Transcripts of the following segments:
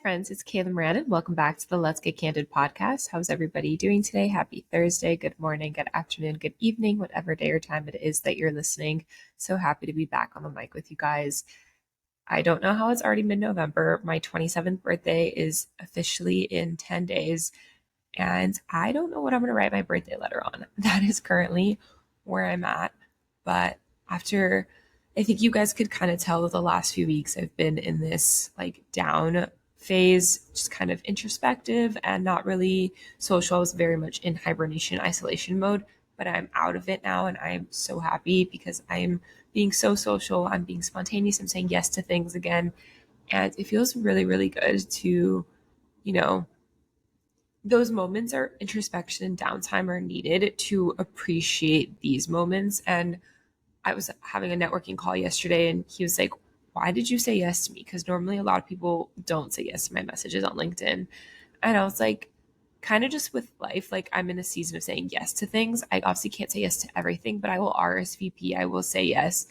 friends, it's Kayla Moran, and welcome back to the Let's Get Candid podcast. How's everybody doing today? Happy Thursday, good morning, good afternoon, good evening, whatever day or time it is that you're listening. So happy to be back on the mic with you guys. I don't know how it's already mid-November. My 27th birthday is officially in 10 days, and I don't know what I'm going to write my birthday letter on. That is currently where I'm at. But after, I think you guys could kind of tell that the last few weeks I've been in this like down phase, just kind of introspective and not really social. I was very much in hibernation, isolation mode, but I'm out of it now. And I'm so happy because I'm being so social. I'm being spontaneous. I'm saying yes to things again. And it feels really, really good to, you know, those moments are introspection and downtime are needed to appreciate these moments. And I was having a networking call yesterday and he was like, why did you say yes to me? Because normally a lot of people don't say yes to my messages on LinkedIn. And I was like, kind of just with life, like I'm in a season of saying yes to things. I obviously can't say yes to everything, but I will RSVP. I will say yes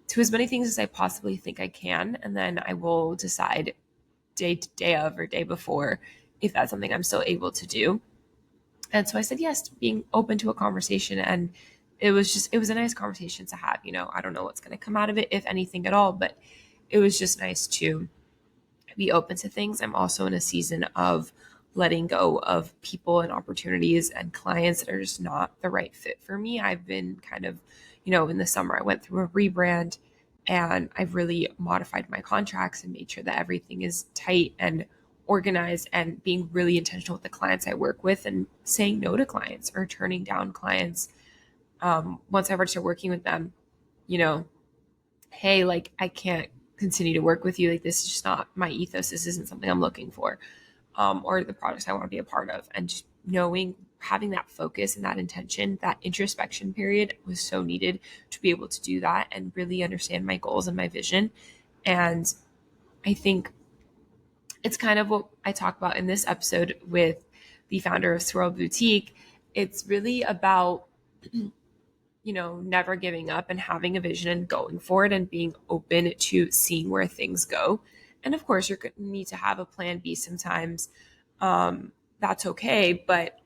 to as many things as I possibly think I can. And then I will decide day of or day before if that's something I'm still able to do. And so I said yes to being open to a conversation. And it was a nice conversation to have. I don't know what's going to come out of it, if anything at all, but it was just nice to be open to things. I'm also in a season of letting go of people and opportunities and clients that are just not the right fit for me. I've been kind of, in the summer, I went through a rebrand and I've really modified my contracts and made sure that everything is tight and organized and being really intentional with the clients I work with and saying no to clients or turning down clients. Once I ever start working with them, you know, hey, like I can't continue to work with you. Like this is just not my ethos. This isn't something I'm looking for, or the projects I want to be a part of. And just knowing, having that focus and that intention, that introspection period was so needed to be able to do that and really understand my goals and my vision. And I think it's kind of what I talk about in this episode with the founder of Swirl Boutique. It's really about never giving up and having a vision and going for it and being open to seeing where things go. And of course, you're going to need to have a plan B sometimes. That's okay. But,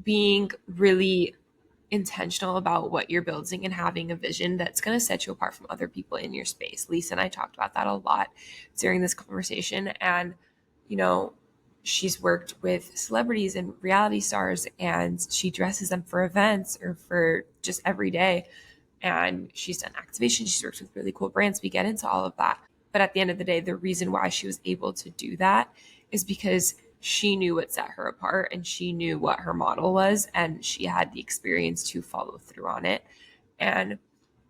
being really intentional about what you're building and having a vision that's going to set you apart from other people in your space. Lisa and I talked about that a lot during this conversation. And, she's worked with celebrities and reality stars and she dresses them for events or for just every day. And she's done activation. She's worked with really cool brands. We get into all of that. But at the end of the day, the reason why she was able to do that is because she knew what set her apart and she knew what her model was and she had the experience to follow through on it. And,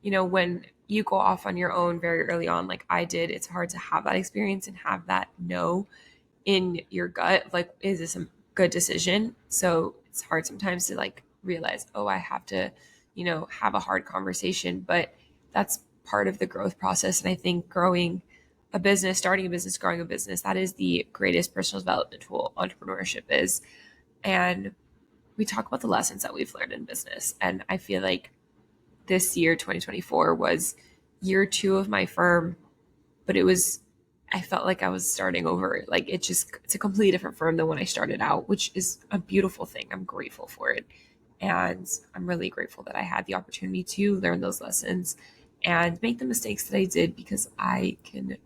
when you go off on your own very early on, like I did, it's hard to have that experience and have that know in your gut, like, is this a good decision? So it's hard sometimes to like realize, oh, I have to, have a hard conversation, but that's part of the growth process. And I think growing a business, starting a business, growing a business, that is the greatest personal development tool entrepreneurship is. And we talk about the lessons that we've learned in business. And I feel like this year, 2024, was year 2 of my firm, but I felt like I was starting over. Like it's a completely different firm than when I started out, which is a beautiful thing. I'm grateful for it. And I'm really grateful that I had the opportunity to learn those lessons and make the mistakes that I did because I can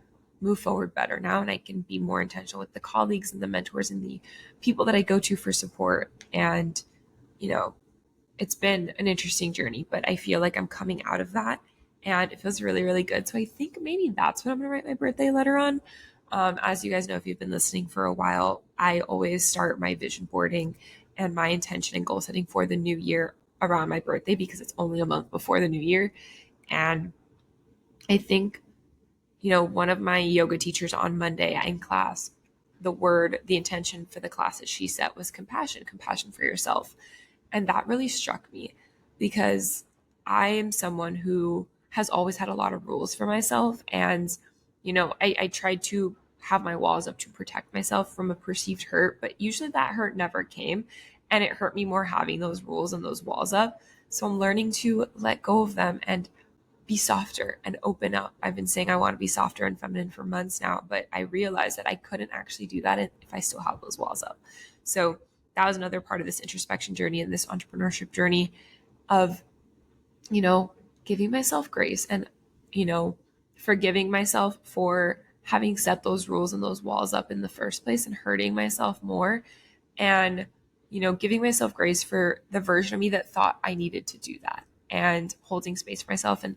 move forward better now and I can be more intentional with the colleagues and the mentors and the people that I go to for support. And, it's been an interesting journey, but I feel like I'm coming out of that and it feels really, really good. So I think maybe that's what I'm going to write my birthday letter on. As you guys know, if you've been listening for a while, I always start my vision boarding and my intention and goal setting for the new year around my birthday because it's only a month before the new year. And I think, one of my yoga teachers on Monday in class, the intention for the class that she set was compassion for yourself. And that really struck me because I am someone who has always had a lot of rules for myself. And, I tried to have my walls up to protect myself from a perceived hurt, but usually that hurt never came. And it hurt me more having those rules and those walls up. So I'm learning to let go of them and be softer and open up. I've been saying I want to be softer and feminine for months now, but I realized that I couldn't actually do that if I still have those walls up. So that was another part of this introspection journey and this entrepreneurship journey of, giving myself grace and, forgiving myself for having set those rules and those walls up in the first place and hurting myself more. And, giving myself grace for the version of me that thought I needed to do that, and holding space for myself and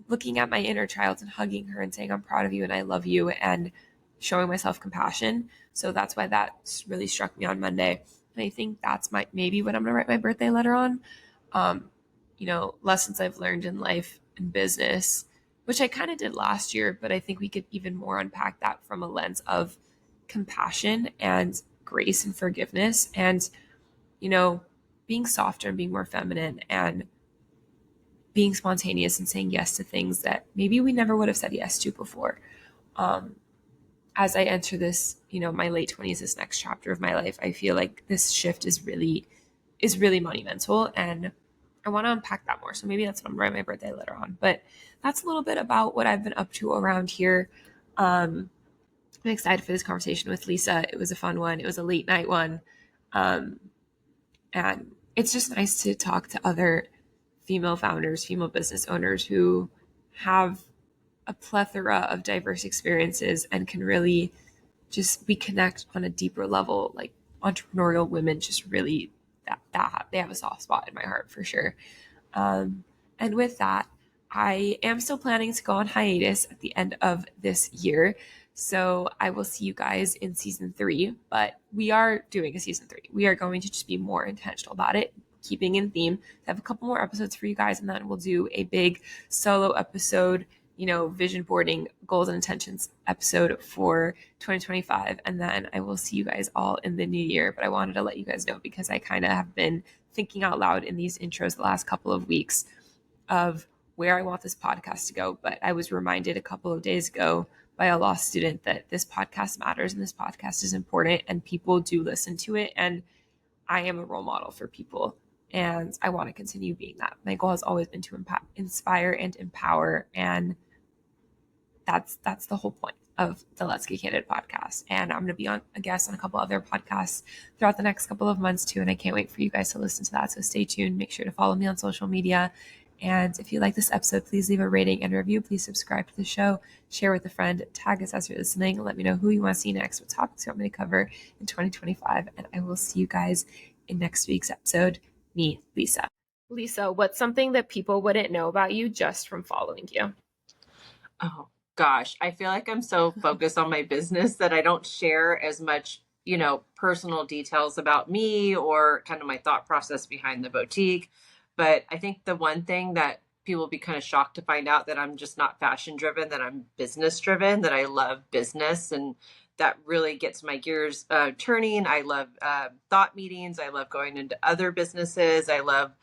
looking at my inner child and hugging her and saying, I'm proud of you and I love you, and showing myself compassion. So that's why that really struck me on Monday. And I think that's maybe what I'm going to write my birthday letter on. Lessons I've learned in life and business, which I kind of did last year, but I think we could even more unpack that from a lens of compassion and grace and forgiveness, and, being softer and being more feminine and being spontaneous and saying yes to things that maybe we never would have said yes to before. As I enter this, my late 20s, this next chapter of my life, I feel like this shift is really monumental, and I want to unpack that more. So maybe that's what I'm writing my birthday letter on. But that's a little bit about what I've been up to around here. I'm excited for this conversation with Lisa. It was a fun one. It was a late night one. And it's just nice to talk to other female founders, female business owners who have a plethora of diverse experiences and can really we connect on a deeper level. Like, entrepreneurial women just really, that they have a soft spot in my heart for sure. And with that, I am still planning to go on hiatus at the end of this year. So I will see you guys in season 3, but we are doing a season 3. We are going to just be more intentional about it, keeping in theme. I have a couple more episodes for you guys, and then we'll do a big solo episode, vision boarding, goals and intentions episode for 2025. And then I will see you guys all in the new year. But I wanted to let you guys know, because I kind of have been thinking out loud in these intros the last couple of weeks of where I want this podcast to go. But I was reminded a couple of days ago by a law student that this podcast matters and this podcast is important and people do listen to it. And I am a role model for people, and I want to continue being that. My goal has always been to inspire and empower. And that's the whole point of the Let's Get Candid podcast. And I'm going to be a guest on a couple other podcasts throughout the next couple of months too. And I can't wait for you guys to listen to that. So stay tuned. Make sure to follow me on social media. And if you like this episode, please leave a rating and review. Please subscribe to the show, share with a friend, tag us as you're listening. Let me know who you want to see next, what topics you want me to cover in 2025. And I will see you guys in next week's episode. Meet Lisa. Lisa, what's something that people wouldn't know about you just from following you? Oh, gosh. I feel like I'm so focused on my business that I don't share as much, personal details about me or kind of my thought process behind the boutique. But I think the one thing that people will be kind of shocked to find out, that I'm just not fashion driven, that I'm business driven, that I love business. And that really gets my gears turning. I love thought meetings. I love going into other businesses. I love,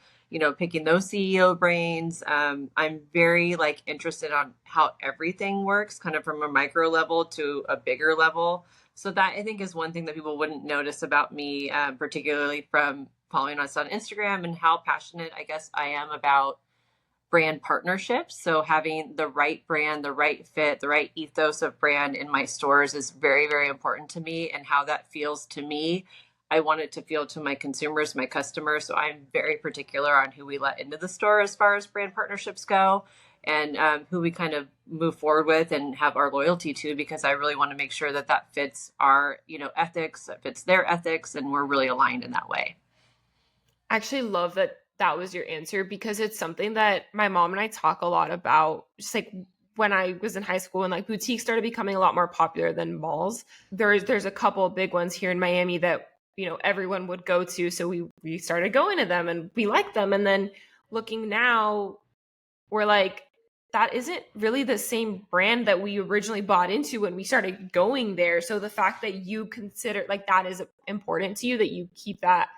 picking those CEO brains. I'm very interested on how everything works, kind of from a micro level to a bigger level. So that, I think, is one thing that people wouldn't notice about me, particularly from following us on Instagram, and how passionate I guess I am about brand partnerships. So having the right brand, the right fit, the right ethos of brand in my stores is very, very important to me, and how that feels to me. I want it to feel to my consumers, my customers. So I'm very particular on who we let into the store as far as brand partnerships go, and who we kind of move forward with and have our loyalty to, because I really want to make sure that that fits our, ethics, that fits their ethics, and we're really aligned in that way. I actually love that was your answer, because it's something that my mom and I talk a lot about. Just like when I was in high school and boutiques started becoming a lot more popular than malls. There's a couple of big ones here in Miami that, everyone would go to. So we started going to them and we liked them. And then looking now, we're like, that isn't really the same brand that we originally bought into when we started going there. So the fact that you consider that is important to you, that you keep that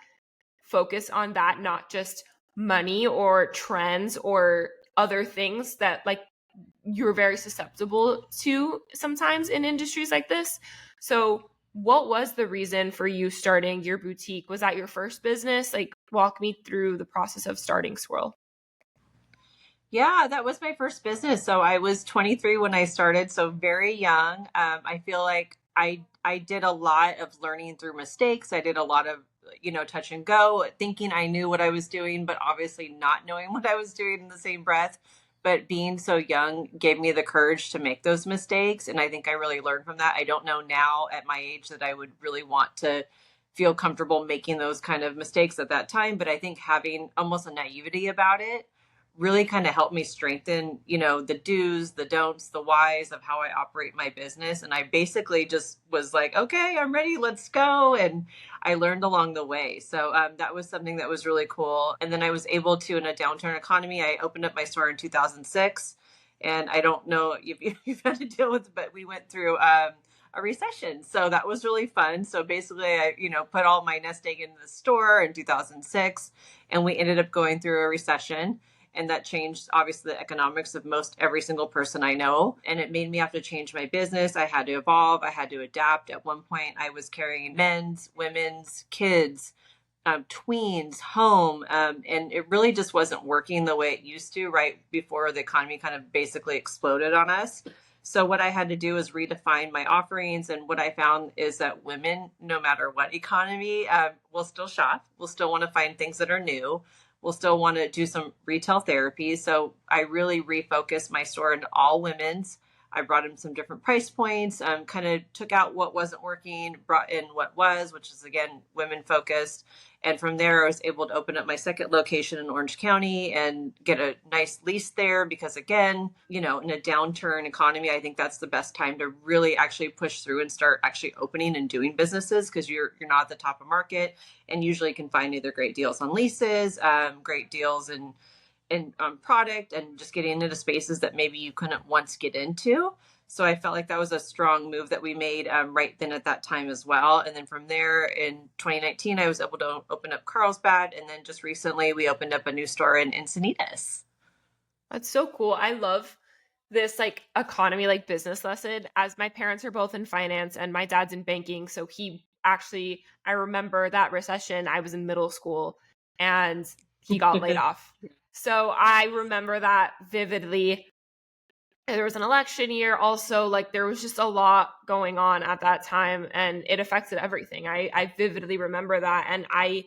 focus on that, not just money or trends or other things that you're very susceptible to sometimes in industries like this. So what was the reason for you starting your boutique? Was that your first business? Walk me through the process of starting Swirl. Yeah, that was my first business. So I was 23 when I started, so very young. I feel like I did a lot of learning through mistakes. I did a lot of, touch and go, thinking I knew what I was doing, but obviously not knowing what I was doing in the same breath. But being so young gave me the courage to make those mistakes, and I think I really learned from that. I don't know now at my age that I would really want to feel comfortable making those kind of mistakes at that time, but I think having almost a naivety about it really kind of helped me strengthen, the do's, the don'ts, the whys of how I operate my business. And I basically just was like, okay, I'm ready, let's go. And I learned along the way. So that was something that was really cool. And then I was able to, in a downturn economy, I opened up my store in 2006. And I don't know if you've had to deal with, but we went through a recession. So that was really fun. So basically, I, put all my nest egg in the store in 2006, and we ended up going through a recession, and that changed obviously the economics of most every single person I know, and it made me have to change my business. I had to evolve, I had to adapt. At one point I was carrying men's, women's, kids, tweens, home, and it really just wasn't working the way it used to right before the economy kind of basically exploded on us. So what I had to do is redefine my offerings, and what I found is that women, no matter what economy, will still shop, will still want to find things that are new, will still want to do some retail therapy. So I really refocused my store into all women's. I brought in some different price points, kind of took out what wasn't working, brought in what was, which is again women focused. And from there, I was able to open up my second location in Orange County and get a nice lease there because, again, in a downturn economy, I think that's the best time to really actually push through and start actually opening and doing businesses, because you're not at the top of market, and usually can find either great deals on leases, great deals in product, and just getting into spaces that maybe you couldn't once get into. So I felt like that was a strong move that we made right then at that time as well. And then from there in 2019, I was able to open up Carlsbad. And then just recently, we opened up a new store in Encinitas. That's so cool. I love this like economy, like business lesson, as my parents are both in finance and my dad's in banking. So he actually, I remember that recession. I was in middle school and he got laid off. So I remember that vividly. There was an election year also, like there was just a lot going on at that time and it affected everything. I vividly remember that. And I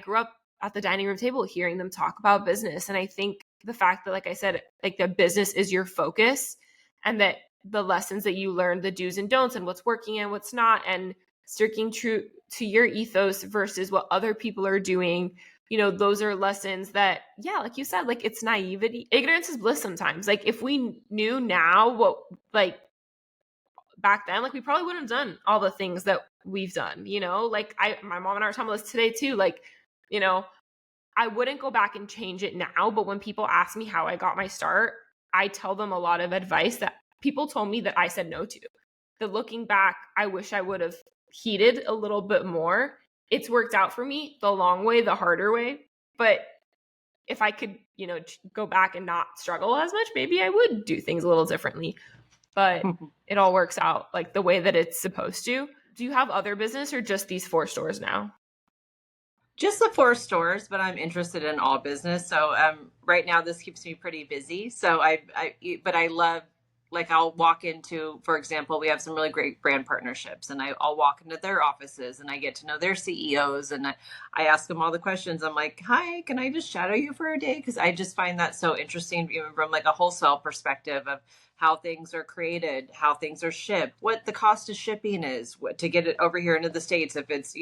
grew up at the dining room table hearing them talk about business. And I think the fact that, like I said, like the business is your focus, and that the lessons that you learn, the do's and don'ts and what's working and what's not, and sticking true to your ethos versus what other people are doing, those are lessons that, yeah, like you said, like it's naivety. Ignorance is bliss sometimes. Like if we knew now what, like back then, like we probably wouldn't have done all the things that we've done, like my mom and I were talking about this today too. Like, I wouldn't go back and change it now, but when people ask me how I got my start, I tell them a lot of advice that people told me that I said no to. That looking back, I wish I would have heeded a little bit more. It's worked out for me the long way, the harder way. But if I could, go back and not struggle as much, maybe I would do things a little differently. But it all works out like the way that it's supposed to. Do you have other business or just these 4 stores now? Just the 4 stores, but I'm interested in all business. So right now this keeps me pretty busy. So but I love, like I'll walk into, for example, we have some really great brand partnerships, and I'll walk into their offices and I get to know their CEOs, and I ask them all the questions. I'm like, hi, can I just shadow you for a day? Because I just find that so interesting, even from like a wholesale perspective of how things are created, how things are shipped, what the cost of shipping is, what to get it over here into the States if it's,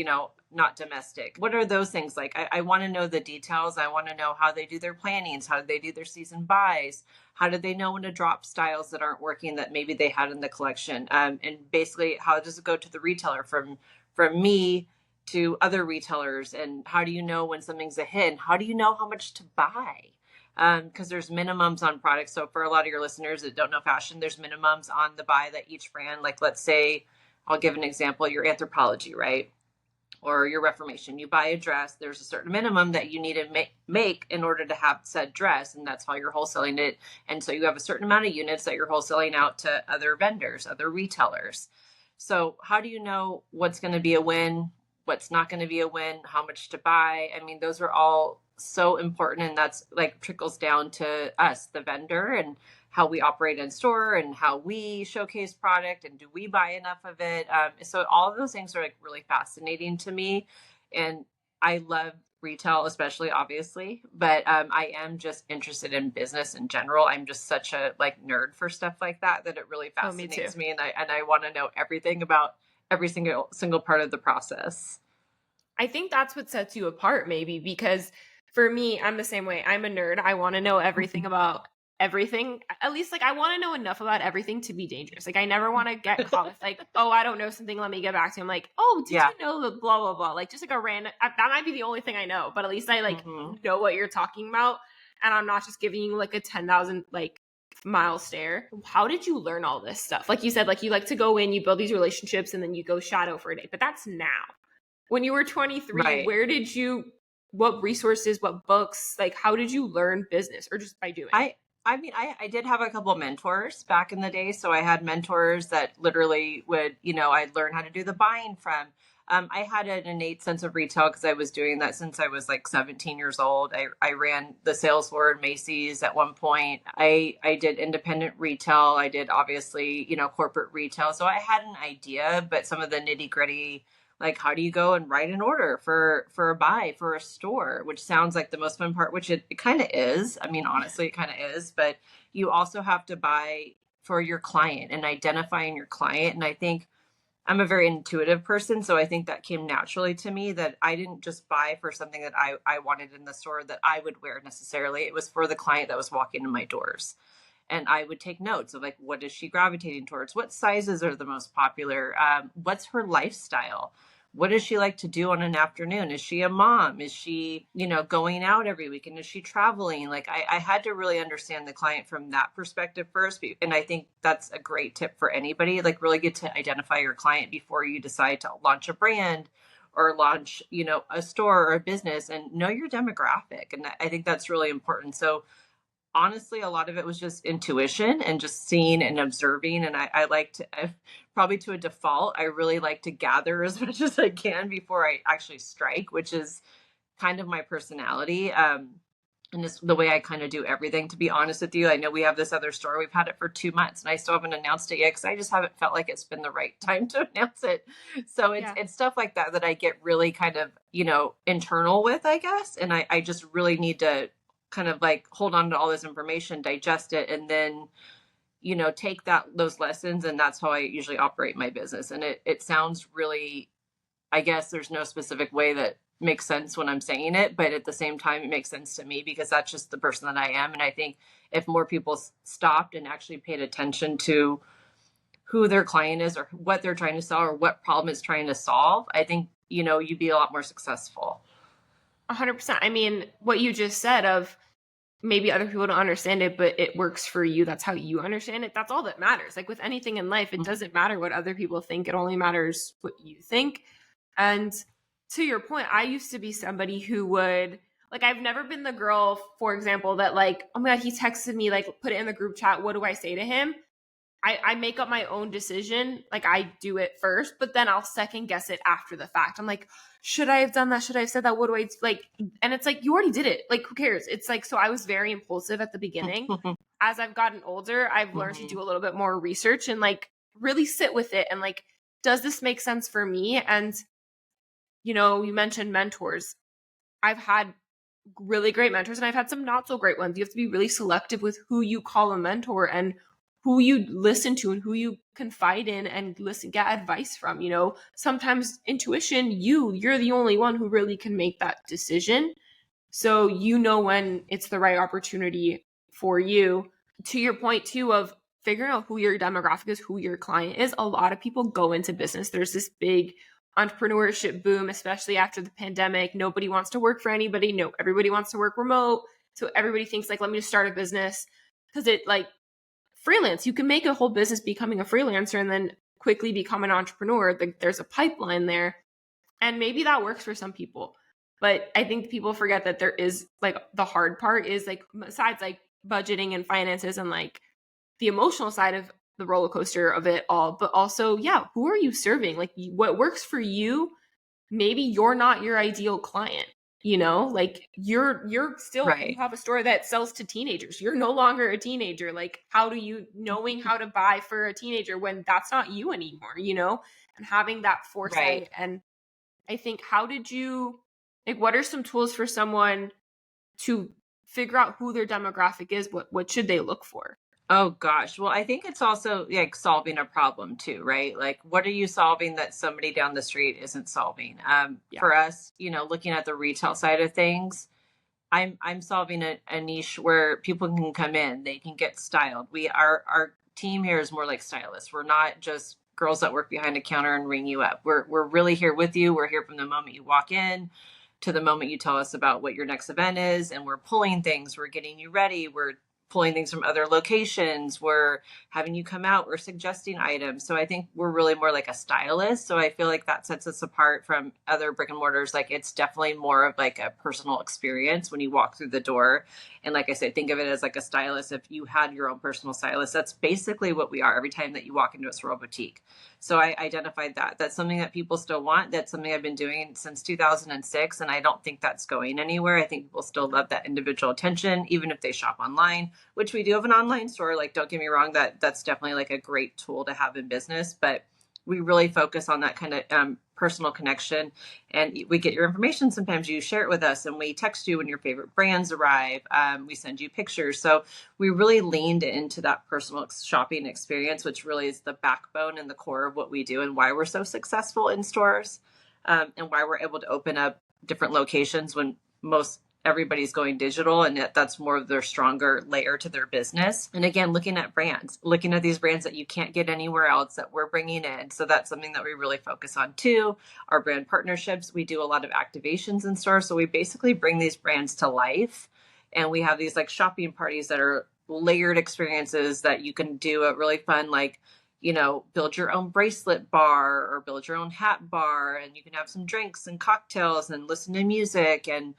not domestic. What are those things like? I want to know the details. I want to know how they do their plannings, how do they do their season buys, how do they know when to drop styles that aren't working that maybe they had in the collection, and basically how does it go to the retailer from me to other retailers, and how do you know when something's a hit, and how do you know how much to buy? Because there's minimums on products. So for a lot of your listeners that don't know fashion, there's minimums on the buy that each brand, like let's say, I'll give an example, your Anthropologie, right? Or your Reformation, you buy a dress, there's a certain minimum that you need to make in order to have said dress, and that's how you're wholesaling it. And so you have a certain amount of units that you're wholesaling out to other vendors, other retailers. So how do you know what's going to be a win, what's not going to be a win, how much to buy. I mean, those are all so important. And that's like trickles down to us, the vendor, and how we operate in store and how we showcase product and do we buy enough of it. So all of those things are like really fascinating to me. And I love retail, especially obviously, but I am just interested in business in general. I'm just such a like nerd for stuff like that it really Oh, me too. fascinates me. And I want to know everything about every single part of the process. I think that's what sets you apart, maybe, because for me, I'm the same way. I'm a nerd. I want to know everything about everything. At least, like, I want to know enough about everything to be dangerous. Like, I never want to get caught with, like, oh, I don't know something. Let me get back to you. I'm like, oh, did Yeah. you know the blah, blah, blah? Like, just like a random, that might be the only thing I know, but at least I, like, know what you're talking about. And I'm not just giving you, like, a 10,000, like, mile stare. How did you learn all this stuff? Like you said, like, you like to go in, you build these relationships, and then you go shadow for a day. But that's now. When you were 23, Right. where did you, what resources, what books, like, how did you learn business, or just by doing? I mean, I did have a couple of mentors back in the day. So I had mentors that literally would, I'd learn how to do the buying from. I had an innate sense of retail because I was doing that since I was like 17 years old. I ran the sales floor at Macy's at one point. I did independent retail. I did obviously, corporate retail. So I had an idea, but some of the nitty gritty, like how do you go and write an order for a buy for a store, which sounds like the most fun part, which it kind of is. I mean, honestly, it kind of is, but you also have to buy for your client and identifying your client. And I think I'm a very intuitive person, so I think that came naturally to me, that I didn't just buy for something that I wanted in the store that I would wear necessarily. It was for the client that was walking in my doors. And I would take notes of like, what is she gravitating towards? What sizes are the most popular? What's her lifestyle? What does she like to do on an afternoon? Is she a mom? Is she, going out every weekend? Is she traveling? Like I had to really understand the client from that perspective first. And I think that's a great tip for anybody. Like really get to identify your client before you decide to launch a brand or launch, a store or a business, and know your demographic. And I think that's really important. So honestly, a lot of it was just intuition and just seeing and observing. And I like to, probably to a default, I really like to gather as much as I can before I actually strike, which is kind of my personality. And it's the way I kind of do everything, to be honest with you. I know we have this other store. We've had it for 2 months and I still haven't announced it yet because I just haven't felt like it's been the right time to announce it. So it's stuff like that I get really kind of, internal with, I guess. And I just really need to kind of like hold on to all this information, digest it, and then, take those lessons. And that's how I usually operate my business. And it sounds really, I guess there's no specific way that makes sense when I'm saying it, but at the same time, it makes sense to me because that's just the person that I am. And I think if more people stopped and actually paid attention to who their client is or what they're trying to sell or what problem it's trying to solve, I think, you'd be a lot more successful. 100%. I mean, what you just said of maybe other people don't understand it, but it works for you. That's how you understand it. That's all that matters. Like with anything in life, it doesn't matter what other people think. It only matters what you think. And to your point, I used to be somebody who would, like, I've never been the girl, for example, that like, oh my God, he texted me, like, put it in the group chat. What do I say to him? I make up my own decision. Like I do it first, but then I'll second guess it after the fact. I'm like, should I have done that? Should I have said that? What do I like? And it's like, you already did it. Like, who cares? It's like, so I was very impulsive at the beginning. As I've gotten older, I've learned to do a little bit more research and like really sit with it. And like, does this make sense for me? And, you mentioned mentors. I've had really great mentors and I've had some not so great ones. You have to be really selective with who you call a mentor and who you listen to and who you confide in and get advice from. Sometimes intuition, you're the only one who really can make that decision. So when it's the right opportunity for you. To your point too of figuring out who your demographic is, who your client is, a lot of people go into business. There's this big entrepreneurship boom, especially after the pandemic. Nobody wants to work for anybody. No, everybody wants to work remote. So everybody thinks like, let me just start a business because it like freelance. You can make a whole business becoming a freelancer and then quickly become an entrepreneur. There's a pipeline there. And maybe that works for some people. But I think people forget that there is like the hard part is like besides like budgeting and finances and like the emotional side of the roller coaster of it all, but also, who are you serving? Like what works for you maybe you're not your ideal client. Like you're still, you Right. have a store that sells to teenagers. You're no longer a teenager. Like, how do you knowing how to buy for a teenager when that's not you anymore, and having that Right. foresight. And I think, how did you, like, what are some tools for someone to figure out who their demographic is? What should they look for? Oh gosh. Well, I think it's also like solving a problem too, right? Like what are you solving that somebody down the street isn't solving? Yeah. For us, looking at the retail side of things, I'm solving a niche where people can come in, they can get styled. Our team here is more like stylists. We're not just girls that work behind a counter and ring you up. We're really here with you. We're here from the moment you walk in to the moment you tell us about what your next event is, and we're pulling things, we're getting you ready, we're pulling things from other locations, we're having you come out, we're suggesting items. So I think we're really more like a stylist. So I feel like that sets us apart from other brick and mortars. Like it's definitely more of like a personal experience when you walk through the door. And like I said, think of it as like a stylist. If you had your own personal stylist, that's basically what we are every time that you walk into a Swirl Boutique. So I identified that. That's something that people still want. That's something I've been doing since 2006. And I don't think that's going anywhere. I think people still love that individual attention, even if they shop online, which we do have an online store. Like, don't get me wrong, that's definitely like a great tool to have in business. But we really focus on that kind of personal connection. And we get your information. Sometimes you share it with us and we text you when your favorite brands arrive. We send you pictures. So we really leaned into that personal shopping experience, which really is the backbone and the core of what we do and why we're so successful in stores, and why we're able to open up different locations when most everybody's going digital, and that's more of their stronger layer to their business. And again, looking at these brands that you can't get anywhere else that we're bringing in. So that's something that we really focus on too. Our brand partnerships, we do a lot of activations in stores. So we basically bring these brands to life, and we have these like shopping parties that are layered experiences that you can do a really fun, like, build your own bracelet bar or build your own hat bar, and you can have some drinks and cocktails and listen to music. And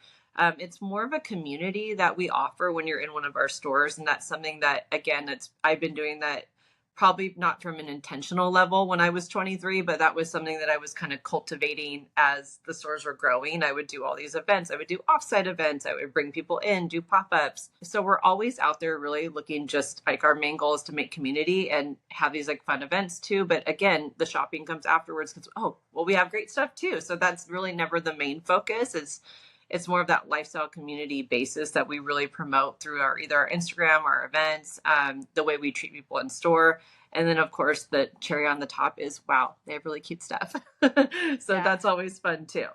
it's more of a community that we offer when you're in one of our stores. And that's something that, again, I've been doing that probably not from an intentional level when I was 23, but that was something that I was kind of cultivating as the stores were growing. I would do all these events. I would do offsite events. I would bring people in, do pop-ups. So we're always out there really looking, just like our main goal is to make community and have these like fun events too. But again, the shopping comes afterwards because, oh, well, we have great stuff too. So that's really never the main focus. It's more of that lifestyle community basis that we really promote through either our Instagram, our events, the way we treat people in store. And then, of course, the cherry on the top is, wow, they have really cute stuff. So Yeah. that's always fun too.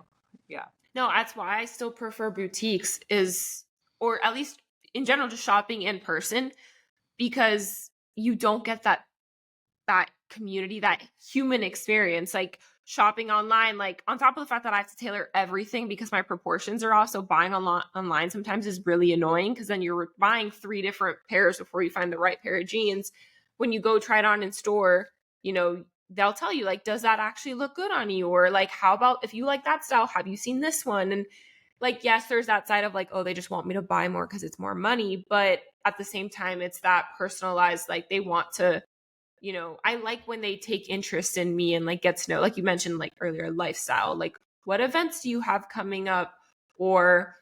Yeah. No, that's why I still prefer boutiques, or at least in general, just shopping in person, because you don't get that community, that human experience. Like shopping online, like on top of the fact that I have to tailor everything because my proportions are off. So buying online sometimes is really annoying because then you're buying 3 different pairs before you find the right pair of jeans. When you go try it on in store, they'll tell you, like, does that actually look good on you? Or like, how about if you like that style, have you seen this one? And like, yes, there's that side of like, oh, they just want me to buy more because it's more money. But at the same time, it's that personalized, like they want to, I like when they take interest in me and like get to know, like you mentioned like earlier, lifestyle, like what events do you have coming up? Or,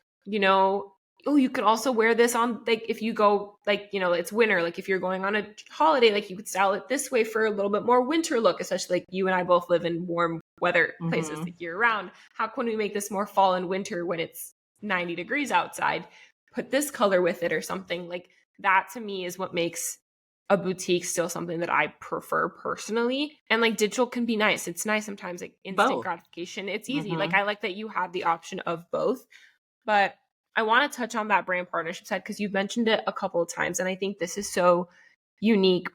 oh, you could also wear this on, like, if you go, like, it's winter, like if you're going on a holiday, like you could style it this way for a little bit more winter look, especially like you and I both live in warm weather places like year round. How can we make this more fall and winter when it's 90 degrees outside? Put this color with it or something. Like that to me is what makes a boutique still something that I prefer personally. And like digital can be nice. It's nice sometimes, like instant Both. gratification. It's easy. Like I like that you have the option of both. But I want to touch on that brand partnership side because you've mentioned it a couple of times. And I think this is so unique.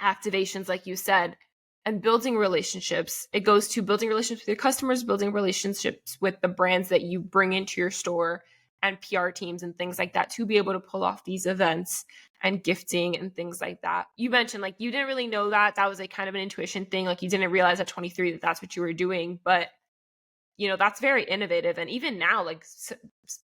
Activations, like you said, and building relationships. It goes to building relationships with your customers, building relationships with the brands that you bring into your store, and PR teams and things like that to be able to pull off these events and gifting and things like that. You mentioned like you didn't really know that was like kind of an intuition thing. Like you didn't realize at 23 that that's what you were doing, but that's very innovative. And even now, like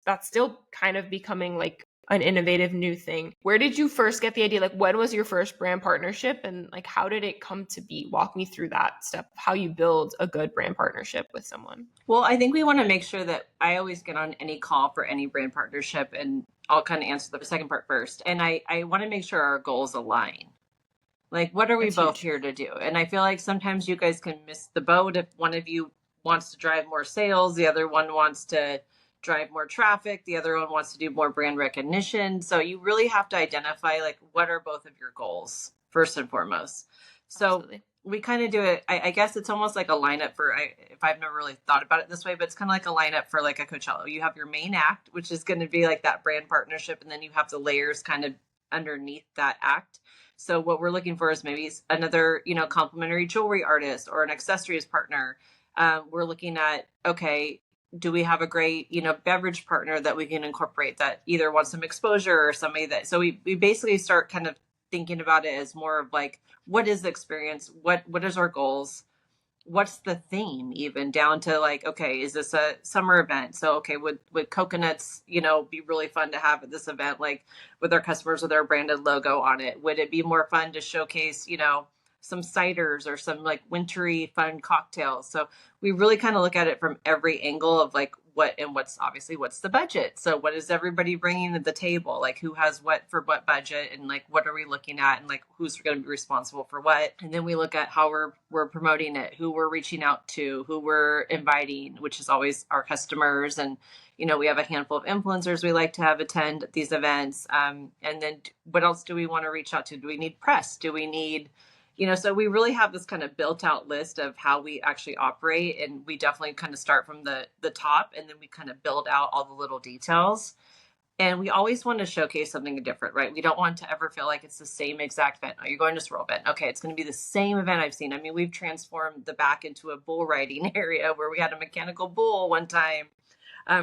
that's still kind of becoming like an innovative new thing. Where did you first get the idea? Like, when was your first brand partnership, and like, how did it come to be? Walk me through that step of how you build a good brand partnership with someone. Well, I think we want to make sure that I always get on any call for any brand partnership, and I'll kind of answer the second part first. And I want to make sure our goals align. Like, what are we That's both huge. here to do? And I feel like sometimes you guys can miss the boat if one of you wants to drive more sales, the other one wants to drive more traffic, the other one wants to do more brand recognition. So you really have to identify, like, what are both of your goals first and foremost. So Absolutely. we kind of do it. I guess it's almost like a lineup for, if I've never really thought about it this way, but it's kind of like a lineup for like a Coachella. You have your main act, which is going to be like that brand partnership, and then you have the layers kind of underneath that act. So what we're looking for is maybe another, complimentary jewelry artist or an accessories partner. We're looking at, okay, do we have a great, beverage partner that we can incorporate that either wants some exposure or somebody that, so we basically start kind of thinking about it as more of like, what is the experience? What is our goals? What's the theme, even down to like, okay, is this a summer event? So, okay, would coconuts, be really fun to have at this event, like with our customers with our branded logo on it? Would it be more fun to showcase, some ciders or some like wintry fun cocktails? So we really kind of look at it from every angle of like what's the budget. So what is everybody bringing to the table? Like, who has what for what budget, and like, what are we looking at, and like, who's going to be responsible for what? And then we look at how we're promoting it, who we're reaching out to, who we're inviting, which is always our customers. And, we have a handful of influencers we like to have attend these events. And then what else do we want to reach out to? Do we need press? Do we need, so we really have this kind of built out list of how we actually operate. And we definitely kind of start from the top, and then we kind of build out all the little details. And we always want to showcase something different, right? We don't want to ever feel like it's the same exact event. Oh, you're going to Swirl event. Okay, it's going to be the same event I've seen. I mean, we've transformed the back into a bull riding area where we had a mechanical bull one time.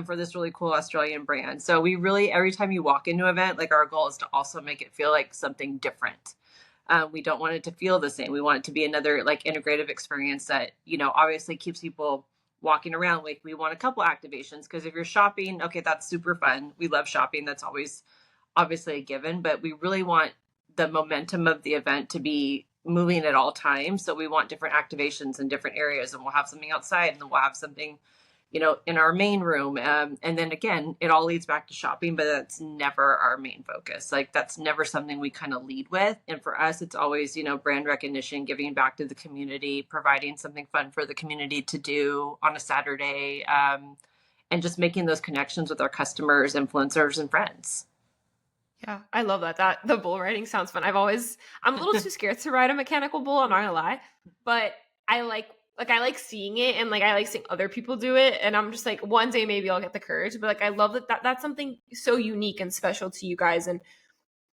For this really cool Australian brand. So we really, every time you walk into an event, like, our goal is to also make it feel like something different. We don't want it to feel the same. We want it to be another like integrative experience that, obviously keeps people walking around. Like, we want a couple activations, because if you're shopping, okay, that's super fun. We love shopping. That's always obviously a given, but we really want the momentum of the event to be moving at all times. So we want different activations in different areas, and we'll have something outside, and then we'll have something, in our main room. And then again, it all leads back to shopping, but that's never our main focus. Like, that's never something we kind of lead with. And for us, it's always, brand recognition, giving back to the community, providing something fun for the community to do on a Saturday, and just making those connections with our customers, influencers, and friends. Yeah, I love that. The bull riding sounds fun. I'm a little too scared to ride a mechanical bull, I'm not gonna lie. But I like seeing it, and like I like seeing other people do it, and I'm just like, one day maybe I'll get the courage. But like, I love that's something so unique and special to you guys. And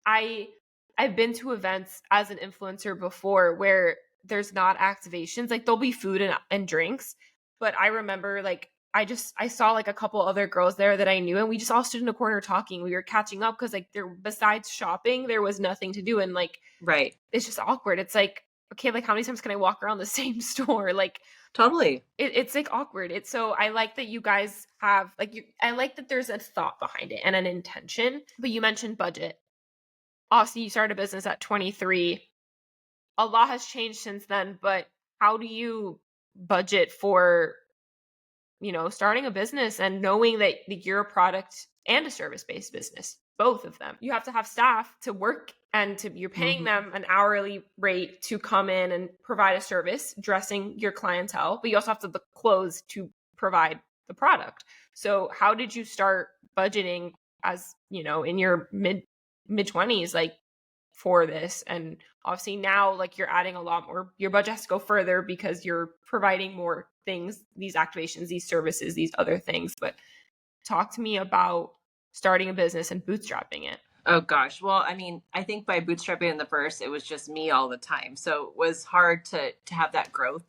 I've been to events as an influencer before where there's not activations. Like, there'll be food and drinks, but I remember like I saw like a couple other girls there that I knew, and we just all stood in a corner talking. We were catching up because like, there, besides shopping, there was nothing to do. And like, Right. it's just awkward. It's like, okay, like, how many times can I walk around the same store? Like, Totally. it's like awkward. It's so, I like that you guys have like, I like that there's a thought behind it and an intention. But you mentioned budget. Obviously, you started a business at 23. A lot has changed since then, but how do you budget for, starting a business and knowing that you're a product and a service-based business, both of them? You have to have staff to work, and you're paying them an hourly rate to come in and provide a service, dressing your clientele, but you also have the clothes to provide the product. So how did you start budgeting as, in your mid 20s, like, for this? And obviously now, like, you're adding a lot more, your budget has to go further because you're providing more things, these activations, these services, these other things. But talk to me about starting a business and bootstrapping it. Oh gosh. Well, I mean, I think by bootstrapping in the first, it was just me all the time. So it was hard to have that growth,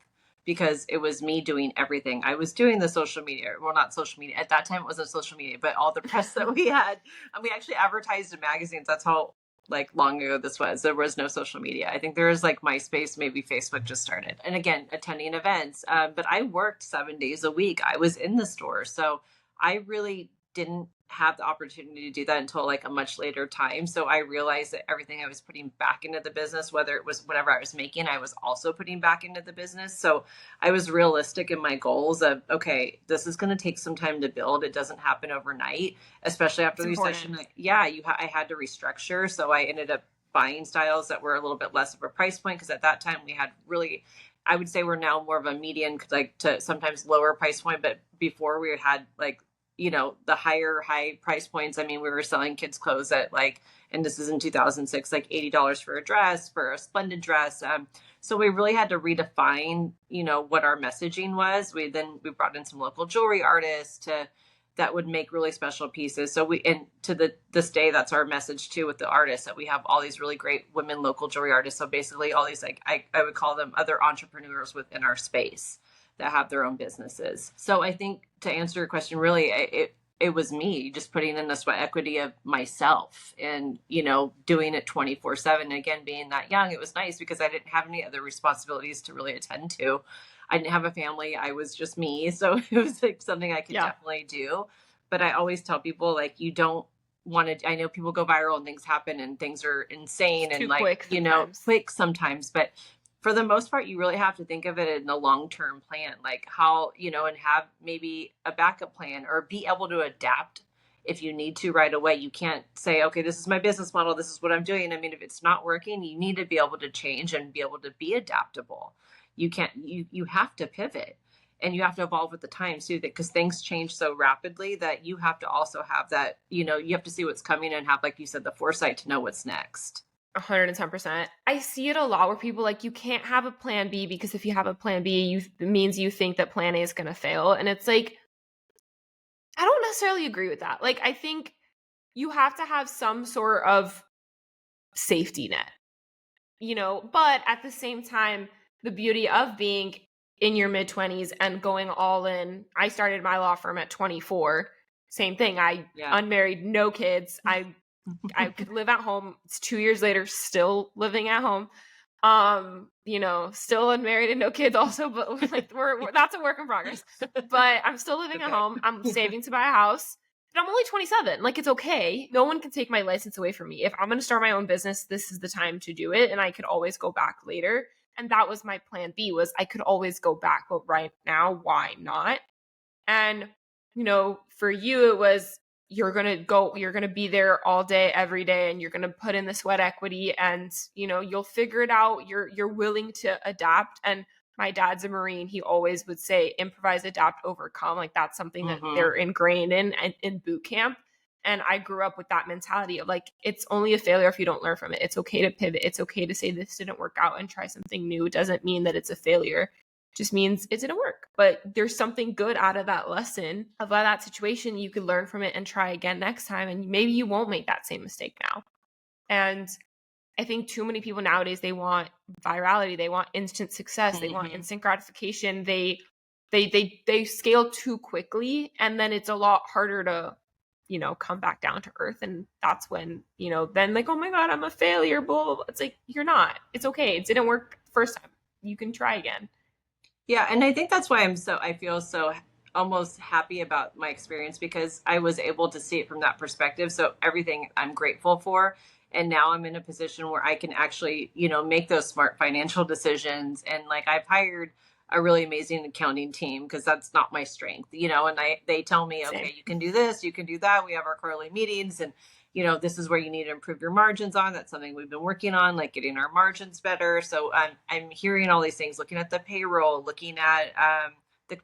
because it was me doing everything. I was doing the social media. Well, not social media. At that time, it wasn't social media, but all the press that we had. And we actually advertised in magazines. That's how like long ago this was. There was no social media. I think there was like MySpace, maybe Facebook just started. And again, attending events. But I worked 7 days a week. I was in the store. So I really didn't have the opportunity to do that until like a much later time. So I realized that everything I was putting back into the business, whether it was whatever I was making, I was also putting back into the business. So I was realistic in my goals of, okay, this is going to take some time to build. It doesn't happen overnight, especially after It's the important. recession. I had to restructure. So I ended up buying styles that were a little bit less of a price point, because at that time we had really, I would say we're now more of a median, like to sometimes lower price point, but before we had like, the high price points. I mean, we were selling kids clothes at like, and this is in 2006, like $80 for a dress, for a splendid dress. So we really had to redefine, what our messaging was. We brought in some local jewelry artists that would make really special pieces. So and to this day, that's our message too with the artists, that we have all these really great women local jewelry artists. So basically all these, like, I would call them other entrepreneurs within our space that have their own businesses. So I think, to answer your question, really, it was me just putting in the sweat equity of myself and, doing it 24/7. Again, being that young, it was nice because I didn't have any other responsibilities to really attend to. I didn't have a family. I was just me. So it was like something I could definitely do. But I always tell people, like, you don't want to, I know people go viral and things happen and things are insane It's and too like, quick sometimes, but for the most part, you really have to think of it in a long-term plan, like how, and have maybe a backup plan or be able to adapt if you need to right away. You can't say, okay, this is my business model, this is what I'm doing. I mean, if it's not working, you need to be able to change and be able to be adaptable. You have to pivot, and you have to evolve with the times too, because things change so rapidly that you have to also have that, you have to see what's coming and have, like you said, the foresight to know what's next. 110%. I see it a lot where people like, you can't have a plan B because if you have a plan B, it means you think that plan A is going to fail. And it's like, I don't necessarily agree with that. Like, I think you have to have some sort of safety net, but at the same time, the beauty of being in your mid 20s and going all in. I started my law firm at 24. Same thing. Unmarried, no kids. I could live at home. It's 2 years later, still living at home. Still unmarried and no kids also, but like we're that's a work in progress. But I'm still living at home. I'm saving to buy a house. And I'm only 27. Like, it's okay. No one can take my license away from me. If I'm going to start my own business, this is the time to do it. And I could always go back later. And that was my plan B, was I could always go back, but right now, why not? And, for you, it was, you're going to be there all day, every day, and you're going to put in the sweat equity and, you'll figure it out. You're willing to adapt. And my dad's a Marine. He always would say, improvise, adapt, overcome. Like, that's something that they're ingrained in boot camp. And I grew up with that mentality of like, it's only a failure if you don't learn from it. It's okay to pivot. It's okay to say this didn't work out and try something new. It doesn't mean that it's a failure. It just means it didn't work. But there's something good out of that lesson, of that situation. You could learn from it and try again next time. And maybe you won't make that same mistake now. And I think too many people nowadays, they want virality. They want instant success. They want instant gratification. They scale too quickly. And then it's a lot harder to, come back down to earth. And that's when, then like, oh my God, I'm a failure. Blah, blah, blah. It's like, you're not. It's okay. It didn't work the first time. You can try again. Yeah. And I think that's why I feel so almost happy about my experience, because I was able to see it from that perspective. So everything I'm grateful for. And now I'm in a position where I can actually, make those smart financial decisions. And like, I've hired a really amazing accounting team, because that's not my strength, and they tell me, okay, you can do this, you can do that. We have our quarterly meetings, and, this is where you need to improve your margins on. That's something we've been working on, like getting our margins better. So I'm hearing all these things, looking at the payroll, looking at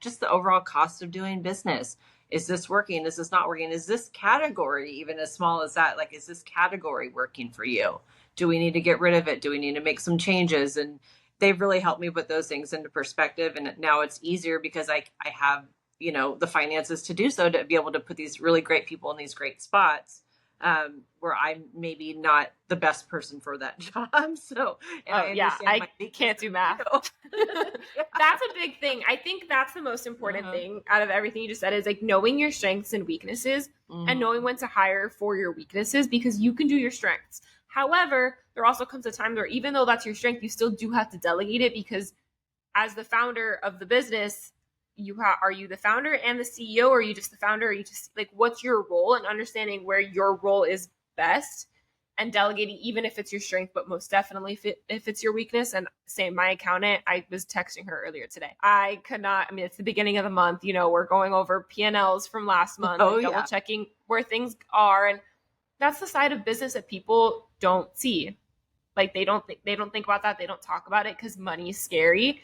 just the overall cost of doing business. Is this working? Is this not working? Is this category, even as small as that, like, is this category working for you? Do we need to get rid of it? Do we need to make some changes? And they've really helped me put those things into perspective. And now it's easier because I have, the finances to do so, to be able to put these really great people in these great spots, where I'm maybe not the best person for that job. So, I can't do math. That's a big thing. I think that's the most important thing out of everything you just said, is like knowing your strengths and weaknesses, and knowing when to hire for your weaknesses, because you can do your strengths. However, there also comes a time where even though that's your strength, you still do have to delegate it, because as the founder of the business, are you the founder and the CEO, or are you just the founder? Are you just like, what's your role, and understanding where your role is best, and delegating, even if it's your strength, but most definitely if it's your weakness. And same, my accountant, I was texting her earlier today. I could not, I mean, it's the beginning of the month, we're going over P&Ls from last month and double checking where things are. And that's the side of business that people don't see. Like they don't think about that. They don't talk about it because money is scary.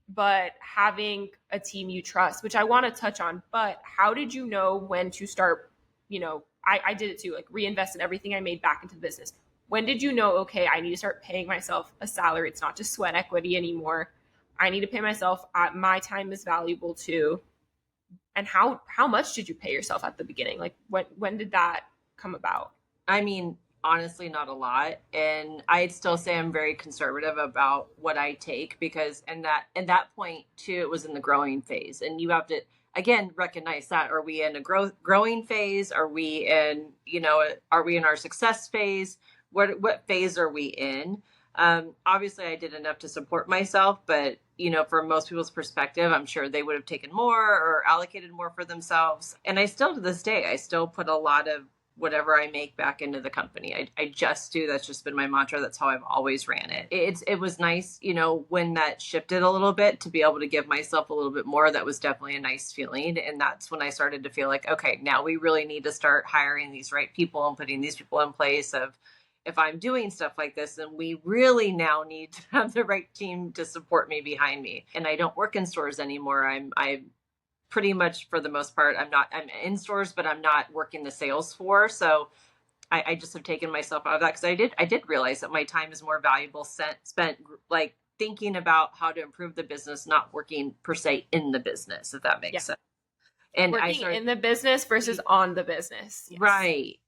But having a team you trust, which I want to touch on, but how did you know when to start, I did it too, like reinvested everything I made back into the business. When did you know, okay, I need to start paying myself a salary? It's not just sweat equity anymore. I need to pay myself. My time is valuable too. And how much did you pay yourself at the beginning? Like when did that come about? I mean, honestly, not a lot. And I'd still say I'm very conservative about what I take, because in that point too, it was in the growing phase. And you have to, again, recognize that. Are we in a growing phase? Are we in, are we in our success phase? What phase are we in? Obviously I did enough to support myself, but from most people's perspective, I'm sure they would have taken more or allocated more for themselves. And I still, to this day, I still put a lot of whatever I make back into the company. I just do. That's just been my mantra. That's how I've always ran it. It was nice, when that shifted a little bit, to be able to give myself a little bit more. That was definitely a nice feeling. And that's when I started to feel like, okay, now we really need to start hiring these right people and putting these people in place of, if I'm doing stuff like this, then we really now need to have the right team to support me behind me. And I don't work in stores anymore. I'm pretty much, for the most part, I'm in stores, but I'm not working the sales floor. So I just have taken myself out of that, because I did realize that my time is more valuable spent like thinking about how to improve the business, not working per se in the business, if that makes sense. And working I started in the business versus on the business. Yes.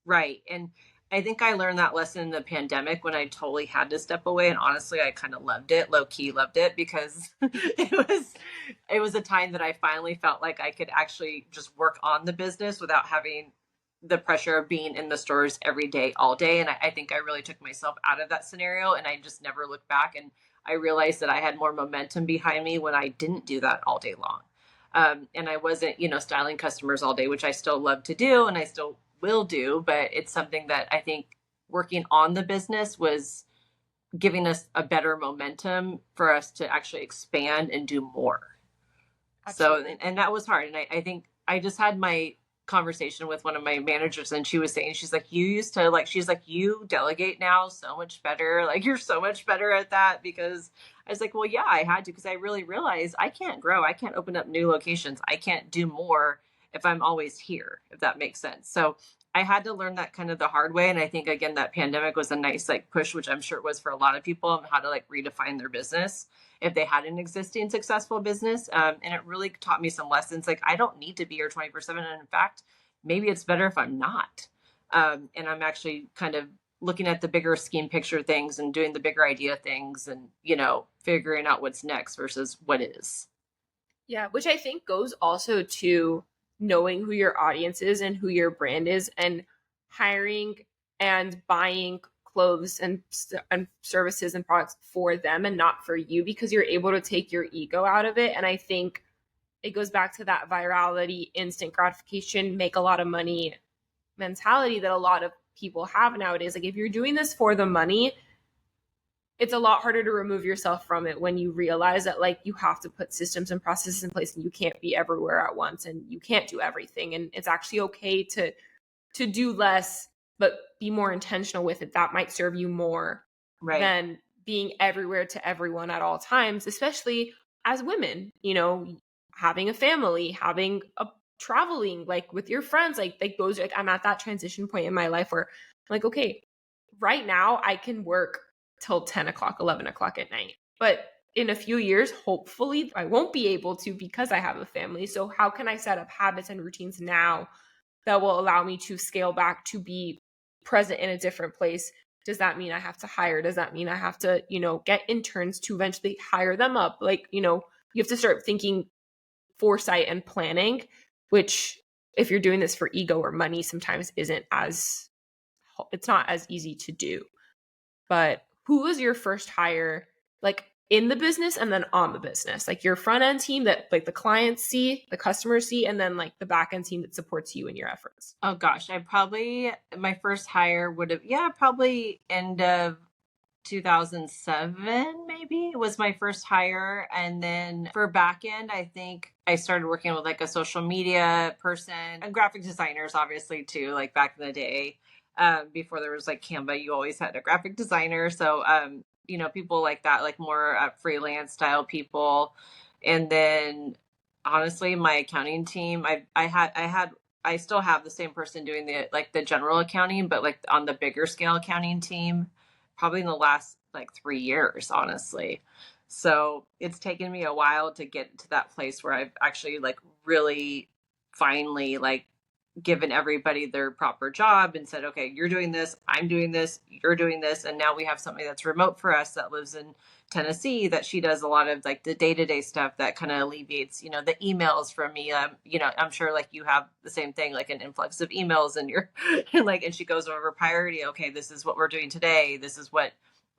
Right. And I think I learned that lesson in the pandemic, when I totally had to step away. And honestly, I kind of loved it, low key loved it, because it was a time that I finally felt like I could actually just work on the business without having the pressure of being in the stores every day, all day. And I think I really took myself out of that scenario, and I just never looked back. And I realized that I had more momentum behind me when I didn't do that all day long. And I wasn't, styling customers all day, which I still love to do and I still will do, but it's something that I think working on the business was giving us a better momentum for us to actually expand and do more. Absolutely. So, and that was hard. And I think I just had my conversation with one of my managers, and she was saying, she's like, you delegate now so much better. Like, you're so much better at that. Because I was like, well, yeah, I had to, because I really realized I can't grow. I can't open up new locations. I can't do more if I'm always here, if that makes sense. So I had to learn that kind of the hard way. And I think, again, that pandemic was a nice push, which I'm sure it was for a lot of people, on how to redefine their business if they had an existing successful business. And it really taught me some lessons. I don't need to be here 24/7. And in fact, maybe it's better if I'm not. And I'm actually kind of looking at the bigger scheme picture things and doing the bigger idea things, and, figuring out what's next versus what is. Yeah, which I think goes also to knowing who your audience is and who your brand is, and hiring and buying clothes and services and products for them and not for you, because you're able to take your ego out of it. And I think it goes back to that virality, instant gratification, make a lot of money mentality that a lot of people have nowadays. If you're doing this for the money, it's a lot harder to remove yourself from it when you realize that you have to put systems and processes in place, and you can't be everywhere at once, and you can't do everything. And it's actually okay to do less, but be more intentional with it. That might serve you more than being everywhere to everyone at all times, especially as women, having a family, having a traveling, with your friends, those, I'm at that transition point in my life where okay, right now I can work till 10 o'clock, 11 o'clock at night. But in a few years, hopefully I won't be able to, because I have a family. So how can I set up habits and routines now that will allow me to scale back to be present in a different place? Does that mean I have to hire? Does that mean I have to, get interns to eventually hire them up? You have to start thinking foresight and planning, which, if you're doing this for ego or money, sometimes it's not as easy to do. But who was your first hire? in the business and then on the business, like your front end team that like the clients see, the customers see, and then like the back end team that supports you in your efforts? Oh gosh, my first hire would have, yeah, probably end of 2007 maybe was my first hire. And then for back end, I think I started working with like a social media person and graphic designers, obviously too, like back in the day. Before there was like Canva, you always had a graphic designer. So, people like that, like more freelance style people. And then honestly, my accounting team, I still have the same person doing the general accounting, but like on the bigger scale accounting team, probably in the last like 3 years, honestly. So it's taken me a while to get to that place where I've actually like really finally like given everybody their proper job and said, okay, you're doing this, I'm doing this, you're doing this. And now we have somebody that's remote for us that lives in Tennessee, that she does a lot of like the day-to-day stuff that kind of alleviates, the emails from me. I'm sure like you have the same thing, like an influx of emails and you're and she goes over priority. Okay, this is what we're doing today. This is what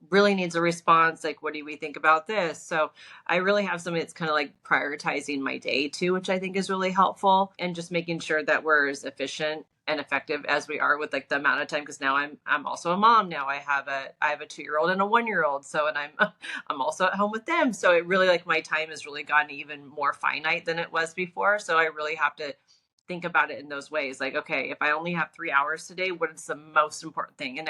really needs a response. Like, what do we think about this? So I really have somebody that's kind of like prioritizing my day too, which I think is really helpful, and just making sure that we're as efficient and effective as we are with like the amount of time. Cause now I'm also a mom now. I have a 2-year-old and a 1-year-old. So, and I'm also at home with them. So it really like my time has really gotten even more finite than it was before. So I really have to think about it in those ways. Like, okay, if I only have 3 hours today, what is the most important thing? And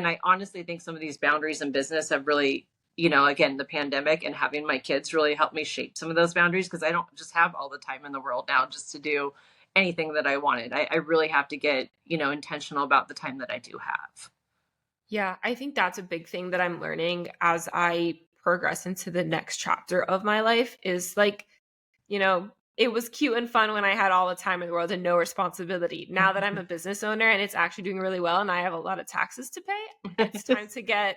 I honestly think some of these boundaries in business have really, again, the pandemic and having my kids really helped me shape some of those boundaries, because I don't just have all the time in the world now just to do anything that I wanted. I really have to get, intentional about the time that I do have. Yeah, I think that's a big thing that I'm learning as I progress into the next chapter of my life is like, it was cute and fun when I had all the time in the world and no responsibility. Now that I'm a business owner and it's actually doing really well and I have a lot of taxes to pay, it's time to get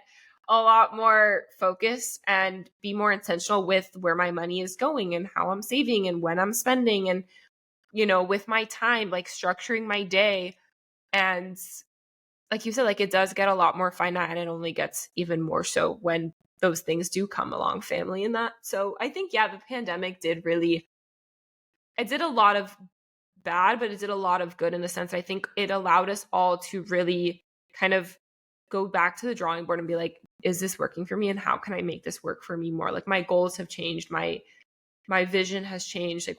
a lot more focused and be more intentional with where my money is going and how I'm saving and when I'm spending and, with my time, like structuring my day. And like you said, like it does get a lot more finite and it only gets even more so when those things do come along, family and that. So I think, yeah, the pandemic it did a lot of bad, but it did a lot of good in the sense I think it allowed us all to really kind of go back to the drawing board and be like, is this working for me? And how can I make this work for me more? Like my goals have changed. My vision has changed. Like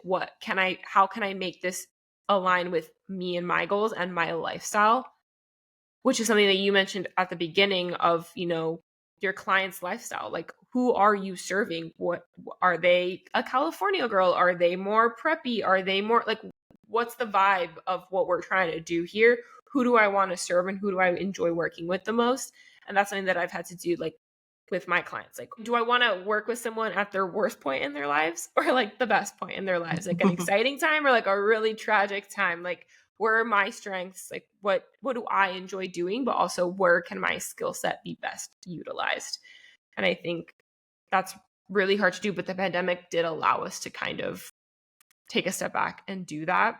how can I make this align with me and my goals and my lifestyle? Which is something that you mentioned at the beginning of, your client's lifestyle. Like, who are you serving? What are they a California girl? Are they more preppy? Are they more like, what's the vibe of what we're trying to do here? Who do I want to serve and who do I enjoy working with the most? And that's something that I've had to do like with my clients. Like, do I want to work with someone at their worst point in their lives or like the best point in their lives? Like an exciting time or like a really tragic time? Like, where are my strengths? Like what do I enjoy doing, but also where can my skill set be best utilized? And I think that's really hard to do, but the pandemic did allow us to kind of take a step back and do that.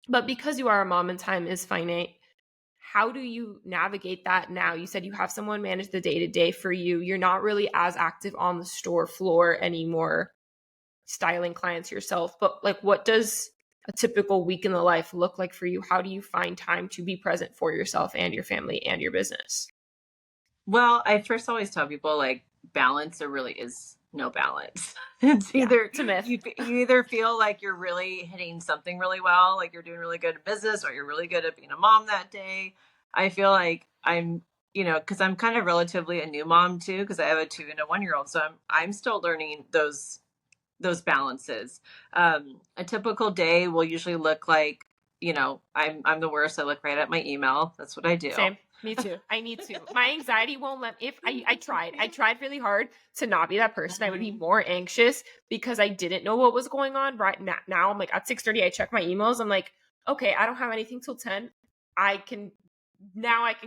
But because you are a mom and time is finite, how do you navigate that now? You said you have someone manage the day-to-day for you. You're not really as active on the store floor anymore, styling clients yourself. But like, what does a typical week in the life look like for you? How do you find time to be present for yourself and your family and your business? Well, I first always tell people like balance, there really is no balance. It's Yeah, either it's a myth. you either feel like you're really hitting something really well, like you're doing really good at business, or you're really good at being a mom that day. I feel like I'm, because I'm kind of relatively a new mom too, because I have a 2 and a 1-year-old, so I'm still learning those balances. A typical day will usually look like, I'm the worst. I look right at my email. That's what I do. Same. Me too. I need to. My anxiety won't let if I tried. I tried really hard to not be that person. I would be more anxious because I didn't know what was going on right now. Now I'm like at 6:30 I check my emails. I'm like, okay, I don't have anything till 10. I can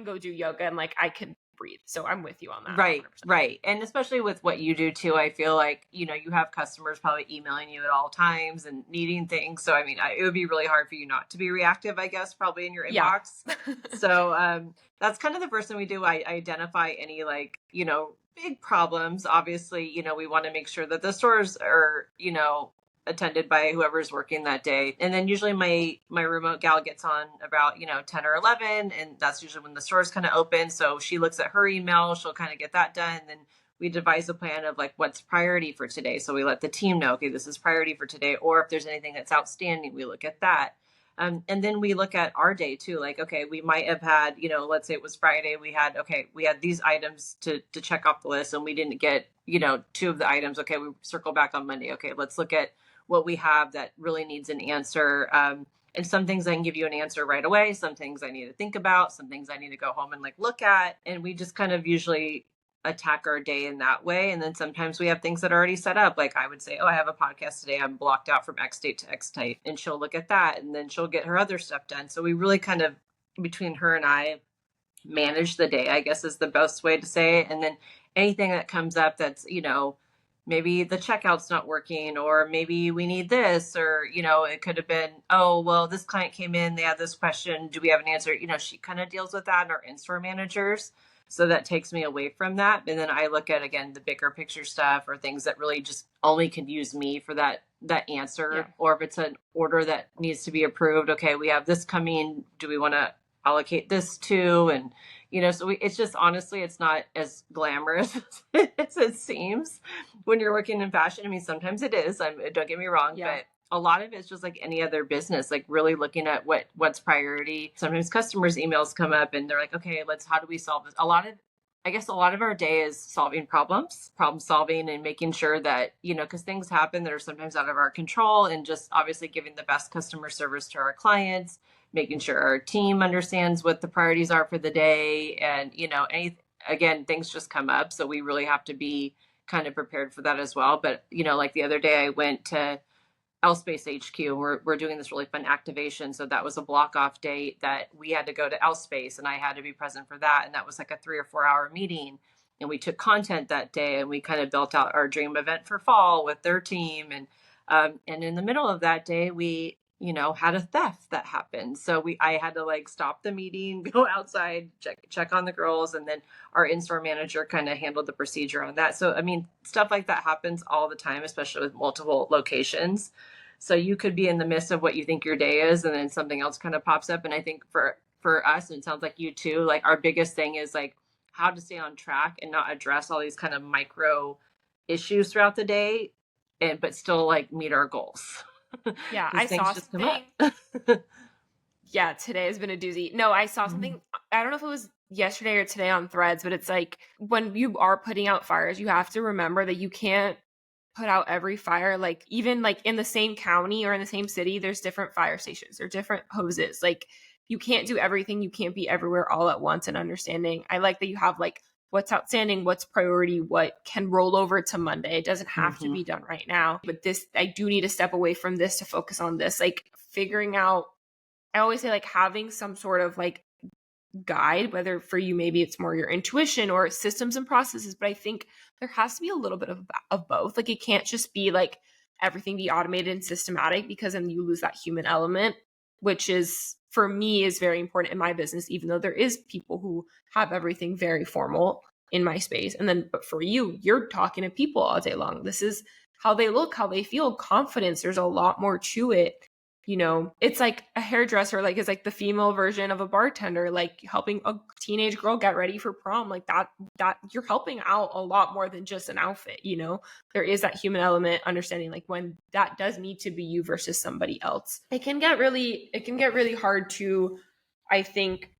go do yoga and like I can breathe. So I'm with you on that. Right, 100%. right. And especially with what you do too, I feel like, you have customers probably emailing you at all times and needing things. So, I mean, it would be really hard for you not to be reactive, I guess, probably in your Yeah. inbox. So, that's kind of the first thing we do. I identify any like, big problems, obviously, we want to make sure that the stores are, attended by whoever's working that day. And then usually my remote gal gets on about, 10 or 11, and that's usually when the store's kind of open. So she looks at her email, she'll kind of get that done. Then we devise a plan of like what's priority for today. So we let the team know, okay, this is priority for today. Or if there's anything that's outstanding, we look at that. And then we look at our day too. Like, okay, we might have had, let's say it was Friday. We had these items to check off the list, and we didn't get, two of the items. Okay, we circle back on Monday. Okay, let's look at what we have that really needs an answer. And some things I can give you an answer right away. Some things I need to think about. Some things I need to go home and like look at. And we just kind of usually attack our day in that way. And then sometimes we have things that are already set up. Like I would say, oh, I have a podcast today. I'm blocked out from X date to X date. And she'll look at that, and then she'll get her other stuff done. So we really kind of, between her and I, manage the day, I guess is the best way to say it. And then anything that comes up that's, maybe the checkout's not working, or maybe we need this, or, it could have been, oh, well, this client came in, they had this question. Do we have an answer? She kind of deals with that in our in-store managers. So that takes me away from that. And then I look at, again, the bigger picture stuff, or things that really just only can use me for that answer. Yeah. Or if it's an order that needs to be approved, okay, we have this coming. Do we want to allocate this to? And, so it's just, honestly, it's not as glamorous as it seems when you're working in fashion. I mean, sometimes it is, don't get me wrong, yeah. But a lot of it's just like any other business, like really looking at what's priority. Sometimes customers' emails come up and they're like, okay, how do we solve this? A lot of our day is solving problem solving, and making sure that, because things happen that are sometimes out of our control, and just obviously giving the best customer service to our clients, making sure our team understands what the priorities are for the day. And, again, things just come up. So we really have to be kind of prepared for that as well. But, like the other day I went to L-Space HQ. We're doing this really fun activation. So that was a block off date that we had to go to L-Space, and I had to be present for that. And that was like a 3 or 4 hour meeting. And we took content that day, and we kind of built out our dream event for fall with their team. And in the middle of that day, we, had a theft that happened. So I had to like stop the meeting, go outside, check on the girls. And then our in-store manager kind of handled the procedure on that. So, I mean, stuff like that happens all the time, especially with multiple locations. So you could be in the midst of what you think your day is, and then something else kind of pops up. And I think for us, and it sounds like you too, like our biggest thing is like how to stay on track and not address all these kind of micro issues throughout the day, but still like meet our goals. Yeah, I saw something. Yeah, today has been a doozy. No, I saw something. I don't know if it was yesterday or today on Threads, but it's like when you are putting out fires, you have to remember that you can't put out every fire. Like even like in the same county or in the same city, there's different fire stations or different hoses. Like you can't do everything. You can't be everywhere all at once. And understanding, I like that you have like what's outstanding, what's priority, what can roll over to Monday. It doesn't have to be done right now, but this, I do need to step away from this to focus on this. Like figuring out, I always say like having some sort of like guide, whether for you, maybe it's more your intuition or systems and processes, but I think there has to be a little bit of both. Like it can't just be like everything be automated and systematic, because then you lose that human element, which is, for me, is very important in my business, even though there is people who have everything very formal in my space. And then, but for you, you're talking to people all day long. This is how they look, how they feel, confidence. There's a lot more to it. It's like a hairdresser, like is like the female version of a bartender, like helping a teenage girl get ready for prom, like that you're helping out a lot more than just an outfit. There is that human element, understanding like when that does need to be you versus somebody else. It can get really hard to, I think,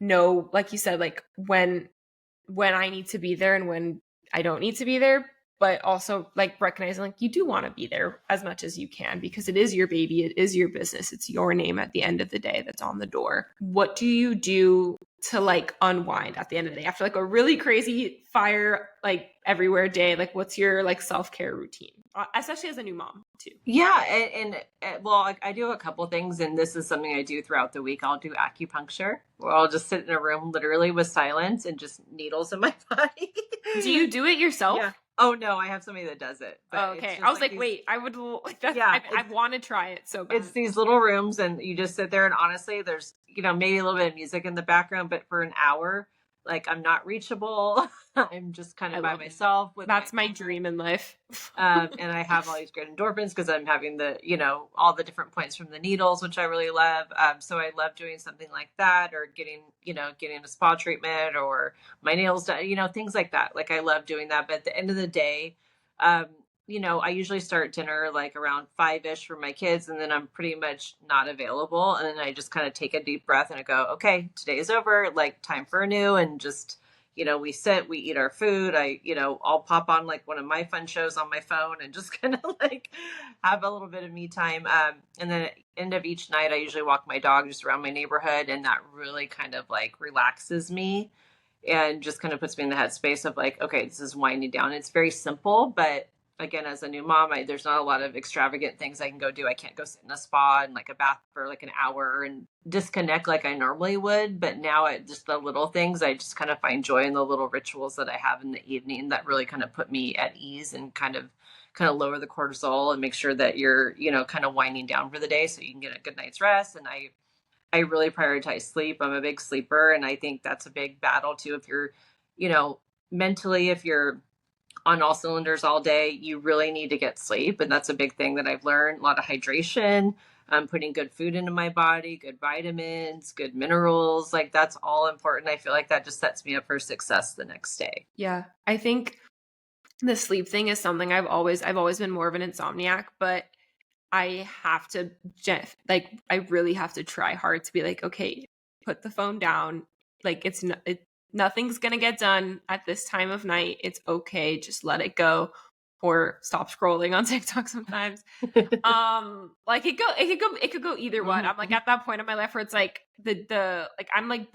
know, like you said, like when I need to be there and when I don't need to be there. But also like recognizing like you do want to be there as much as you can, because it is your baby. It is your business. It's your name at the end of the day that's on the door. What do you do to like unwind at the end of the day after like a really crazy fire, like everywhere day? Like what's your like self-care routine, especially as a new mom too? Yeah. And well, I do a couple things, and this is something I do throughout the week. I'll do acupuncture, where I'll just sit in a room literally with silence and just needles in my body. Do you do it yourself? Yeah. Oh no, I have somebody that does it. But okay, I was like, wait, I would like that. Yeah, I want to try it so bad. It's these little rooms, and you just sit there, and honestly, there's maybe a little bit of music in the background, but for an hour, Like I'm not reachable. I'm just kind I of by love it. myself with my That's my dream in life. and I have all these great endorphins because I'm having the, all the different points from the needles, which I really love. So I love doing something like that, or getting a spa treatment, or my nails done, things like that. Like I love doing that. But at the end of the day, um, I usually start dinner like around 5-ish for my kids, and then I'm pretty much not available. And then I just kind of take a deep breath and I go, okay, today is over, like time for a new, and just we sit, we eat our food. I'll pop on like one of my fun shows on my phone and just kind of like have a little bit of me time. And then at the end of each night, I usually walk my dog just around my neighborhood, and that really kind of like relaxes me and just kind of puts me in the headspace of like, okay, this is winding down. It's very simple, but again, as a new mom, there's not a lot of extravagant things I can go do. I can't go sit in a spa and like a bath for like an hour and disconnect like I normally would. But now just the little things, I just kind of find joy in the little rituals that I have in the evening that really kind of put me at ease and kind of lower the cortisol and make sure that you're, kind of winding down for the day so you can get a good night's rest. And I really prioritize sleep. I'm a big sleeper. And I think that's a big battle too. If you're, mentally, if you're on all cylinders all day, you really need to get sleep. And that's a big thing that I've learned. A lot of hydration, putting good food into my body, good vitamins, good minerals. Like that's all important. I feel like that just sets me up for success the next day. Yeah. I think the sleep thing is something I've always been more of an insomniac, but I have to I really have to try hard to be like, okay, put the phone down. Like nothing's going to get done at this time of night. It's okay. Just let it go, or stop scrolling on TikTok sometimes. Like it could go either one. I'm like at that point in my life where it's like the like I'm like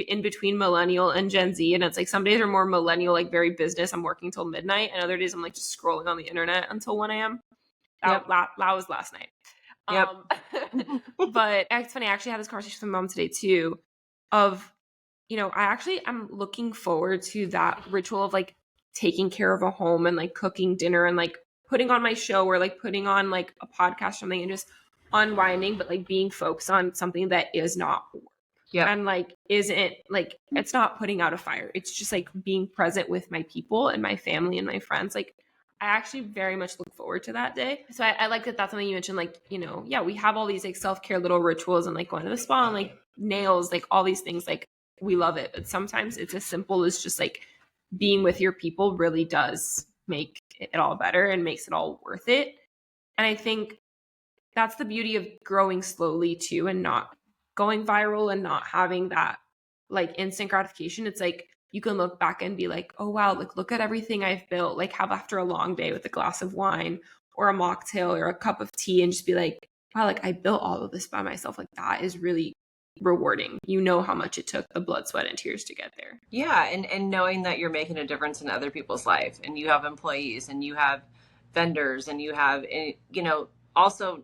in between millennial and Gen Z, and it's like some days are more millennial, like very business. I'm working till midnight, and other days I'm like just scrolling on the internet until 1 a.m. That was last night. Yep. But it's funny. I actually had this conversation with my mom today too, of I'm looking forward to that ritual of like taking care of a home and like cooking dinner and like putting on my show or like putting on like a podcast or something and just unwinding, but like being focused on something that is not work. Yeah. And like isn't like it's not putting out a fire. It's just like being present with my people and my family and my friends. Like I actually very much look forward to that day. So I like that that's something you mentioned, like, we have all these like self-care little rituals and like going to the spa and like nails, like all these things, like we love it. But sometimes it's as simple as just like being with your people really does make it all better and makes it all worth it. And I think that's the beauty of growing slowly too, and not going viral and not having that like instant gratification. It's like you can look back and be like, oh wow, like look at everything I've built, like have after a long day with a glass of wine or a mocktail or a cup of tea, and just be like, wow, like I built all of this by myself. Like that is really rewarding. You know how much it took the blood, sweat, and tears to get there. Yeah, and knowing that you're making a difference in other people's life, and you have employees, and you have vendors, and you have, also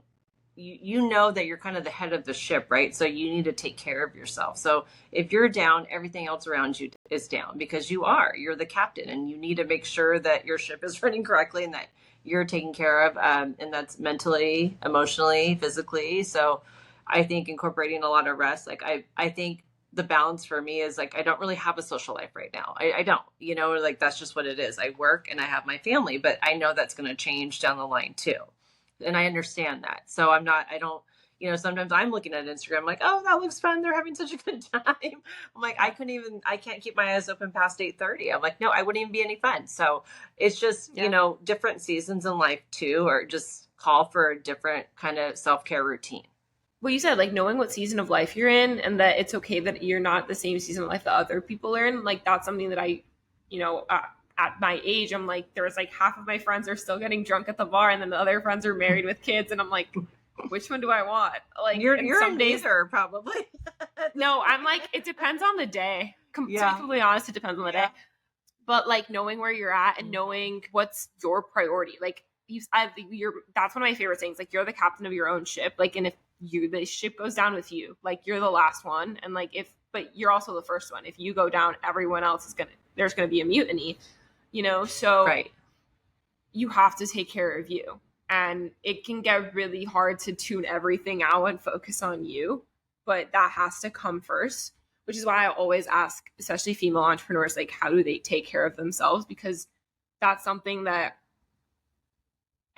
you know that you're kind of the head of the ship, right? So you need to take care of yourself. So if you're down, everything else around you is down because you're the captain, and you need to make sure that your ship is running correctly and that you're taken care of, and that's mentally, emotionally, physically. So I think incorporating a lot of rest, like I think the balance for me is like I don't really have a social life right now. I don't, like that's just what it is. I work and I have my family, but I know that's going to change down the line too. And I understand that. So I don't, sometimes I'm looking at Instagram like, oh, that looks fun. They're having such a good time. I'm like, I can't keep my eyes open past 8:30. I'm like, no, I wouldn't even be any fun. So it's just, different seasons in life too, or just call for a different kind of self-care routine. Well, you said like knowing what season of life you're in and that it's okay that you're not the same season of life that other people are in. Like that's something that I, at my age, I'm like, there's like half of my friends are still getting drunk at the bar, and then the other friends are married with kids, and I'm like, which one do I want? Like you're some days neither, probably. No, I'm like, it depends on the day. To be completely honest, it depends on the day. But like knowing where you're at and knowing what's your priority, like that's one of my favorite things. Like you're the captain of your own ship. Like, and if the ship goes down with you, like you're the last one, and like but you're also the first one. If you go down, everyone else there's gonna be a mutiny. So right. You have to take care of you, and it can get really hard to tune everything out and focus on you, but that has to come first, which is why I always ask, especially female entrepreneurs, like, how do they take care of themselves? Because that's something that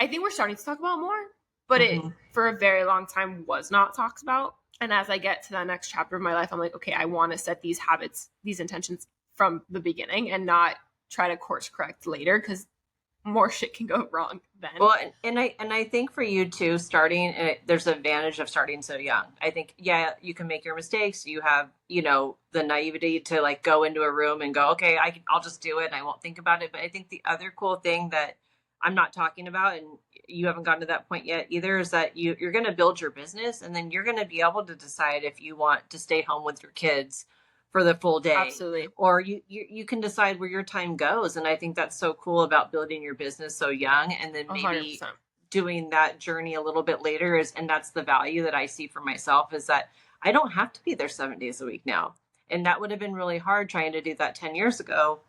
I think we're starting to talk about more, but it for a very long time was not talked about. And as I get to that next chapter of my life, I'm like, okay, I want to set these habits, these intentions from the beginning and not try to course correct later, because more shit can go wrong then. Well, and I think for you too, starting, there's an advantage of starting so young. I think, yeah, you can make your mistakes. You have, the naivety to like go into a room and go, okay, I'll just do it and I won't think about it. But I think the other cool thing that I'm not talking about, and you haven't gotten to that point yet either, is that you're going to build your business, and then you're going to be able to decide if you want to stay home with your kids for the full day. Absolutely. Or you can decide where your time goes. And I think that's so cool about building your business so young, and then maybe 100%. doing that journey a little bit later and that's the value that I see for myself, is that I don't have to be there 7 days a week now. And that would have been really hard trying to do that 10 years ago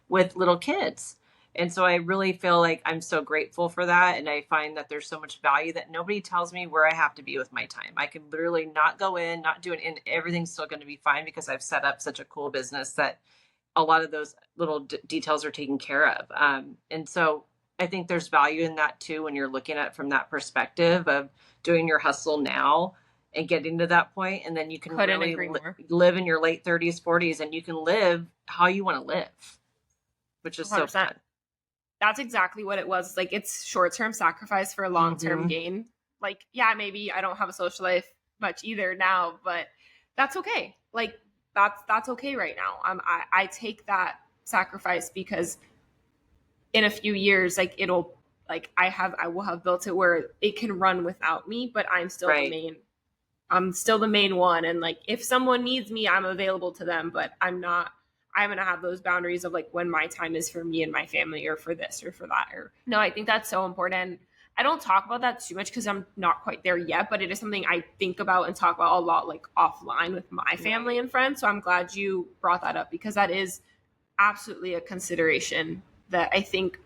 with little kids. And so I really feel like I'm so grateful for that. And I find that there's so much value that nobody tells me where I have to be with my time. I can literally not go in, not do it, and everything's still going to be fine because I've set up such a cool business that a lot of those little details are taken care of. And so I think there's value in that too, when you're looking at it from that perspective of doing your hustle now and getting to that point. And then you can really live in your late 30s, 40s, and you can live how you want to live, which is 100%. So fun. That's exactly what it was. Like, it's short-term sacrifice for a long-term gain. Like, yeah, maybe I don't have a social life much either now, but that's okay. Like, that's okay right now. I take that sacrifice because in a few years, like, it'll, like, I will have built it where it can run without me, but I'm still I'm still the main one. And like, if someone needs me, I'm available to them, but I'm going to have those boundaries of like when my time is for me and my family, or for this or for that. Or no, I think that's so important. I don't talk about that too much because I'm not quite there yet, but it is something I think about and talk about a lot, like offline with my family and friends. So I'm glad you brought that up, because that is absolutely a consideration that I think,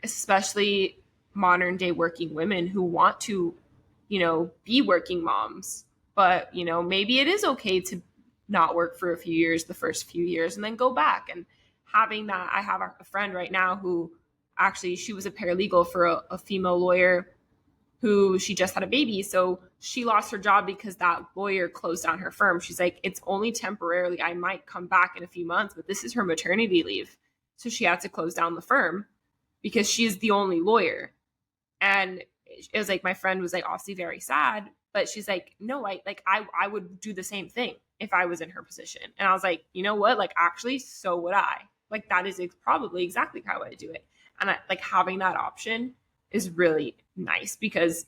especially modern day working women who want to, be working moms, but, maybe it is okay to not work for a few years, the first few years, and then go back. And having that, I have a friend right now who actually, she was a paralegal for a female lawyer who she just had a baby. So she lost her job because that lawyer closed down her firm. She's like, it's only temporarily. I might come back in a few months, but this is her maternity leave. So she had to close down the firm because she's the only lawyer. And it was like, my friend was like obviously very sad, but she's like, no, I would do the same thing if I was in her position. And I was like, you know what? Like, actually, so would I. Like, that is probably exactly how I would do it. And having that option is really nice, because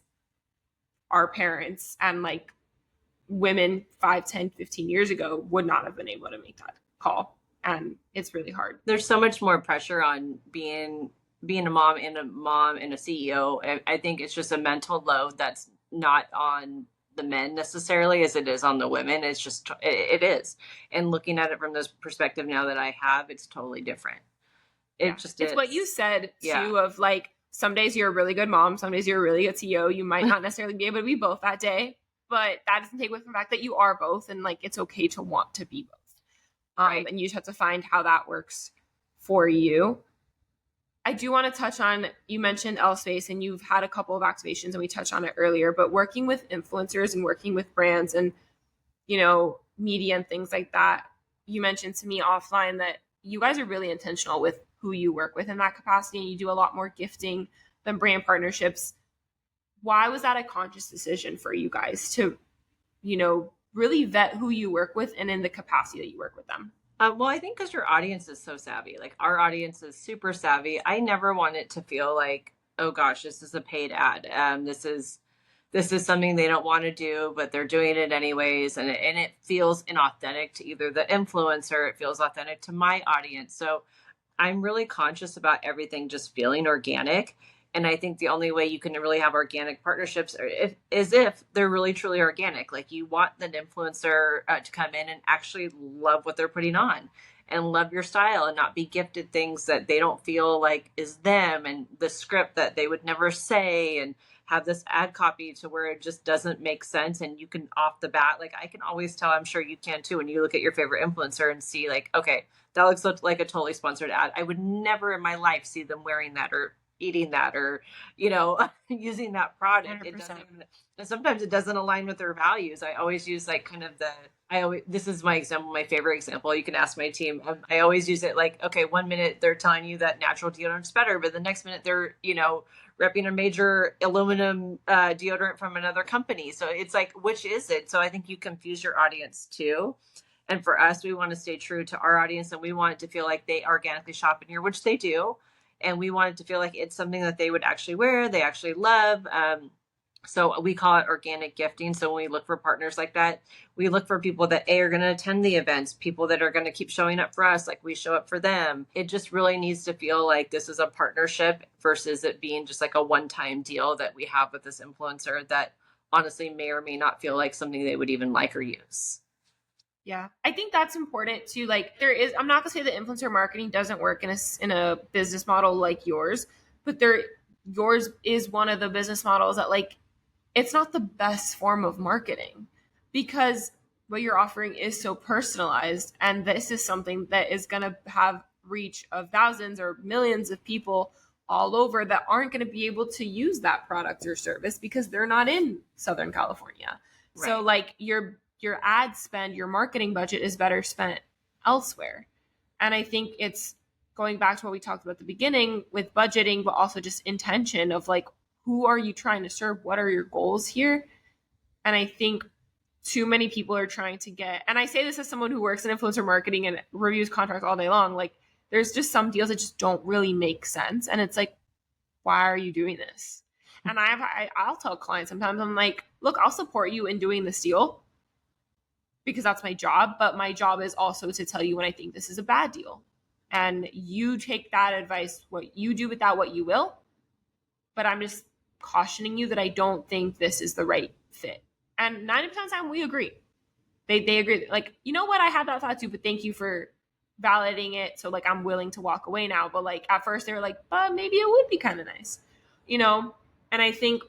our parents and like women 5, 10, 15 years ago would not have been able to make that call. And it's really hard. There's so much more pressure on being a mom and a CEO. I think it's just a mental load that's not on the men necessarily as it is on the women. It's just, it is. And looking at it from this perspective now that I have, it's totally different. It's what you said too, of like, some days you're a really good mom, some days you're a really good CEO. You might not necessarily be able to be both that day, but that doesn't take away from the fact that you are both. And like, it's okay to want to be both. Right. And you just have to find how that works for you. I do want to touch on, you mentioned L Space and you've had a couple of activations and we touched on it earlier, but working with influencers and working with brands and, media and things like that. You mentioned to me offline that you guys are really intentional with who you work with in that capacity, and you do a lot more gifting than brand partnerships. Why was that a conscious decision for you guys to, really vet who you work with and in the capacity that you work with them? Well, I think because your audience is so savvy. Like, our audience is super savvy. I never want it to feel like, oh gosh, this is a paid ad. This is something they don't want to do, but they're doing it anyways. And it feels inauthentic to either the influencer. It feels authentic to my audience. So I'm really conscious about everything just feeling organic. And I think the only way you can really have organic partnerships is if they're really, truly organic. Like, you want the influencer to come in and actually love what they're putting on. and love your style and not be gifted things that they don't feel like is them, and the script that they would never say, and have this ad copy to where it just doesn't make sense. And you can off the bat, like I can always tell, I'm sure you can too, when you look at your favorite influencer and see like, okay, that looks like a totally sponsored ad. I would never in my life see them wearing that or eating that or, using that product. It doesn't even, and sometimes it doesn't align with their values. I always use like kind of this is my example, my favorite example. You can ask my team. I always use it like, okay, 1 minute they're telling you that natural deodorant's better, but the next minute they're, repping a major aluminum deodorant from another company. So it's like, which is it? So I think you confuse your audience too. And for us, we want to stay true to our audience, and we want it to feel like they organically shop in here, which they do. And we want it to feel like it's something that they would actually wear, they actually love. So we call it organic gifting. So when we look for partners like that, we look for people that are going to attend the events, people that are going to keep showing up for us like we show up for them. It just really needs to feel like this is a partnership versus it being just like a one-time deal that we have with this influencer that honestly may or may not feel like something they would even like or use. Yeah, I think that's important too. Like I'm not gonna say that influencer marketing doesn't work in a business model like yours, but yours is one of the business models that like, it's not the best form of marketing because what you're offering is so personalized. And this is something that is going to have reach of thousands or millions of people all over that aren't going to be able to use that product or service because they're not in Southern California. Right. So like your ad spend, your marketing budget is better spent elsewhere. And I think it's going back to what we talked about at the beginning with budgeting, but also just intention of like, who are you trying to serve? What are your goals here? And I think too many people are trying to get, and I say this as someone who works in influencer marketing and reviews contracts all day long, like there's just some deals that just don't really make sense. And it's like, why are you doing this? And I'll tell clients sometimes, I'm like, look, I'll support you in doing this deal because that's my job. But my job is also to tell you when I think this is a bad deal. And you take that advice, what you do with that, what you will. But I'm just cautioning you that I don't think this is the right fit. And 90% of the time we agree. They agree. Like, you know what? I had that thought too, but thank you for validating it. So like, I'm willing to walk away now. But like at first they were like, but maybe it would be kind of nice, And I think it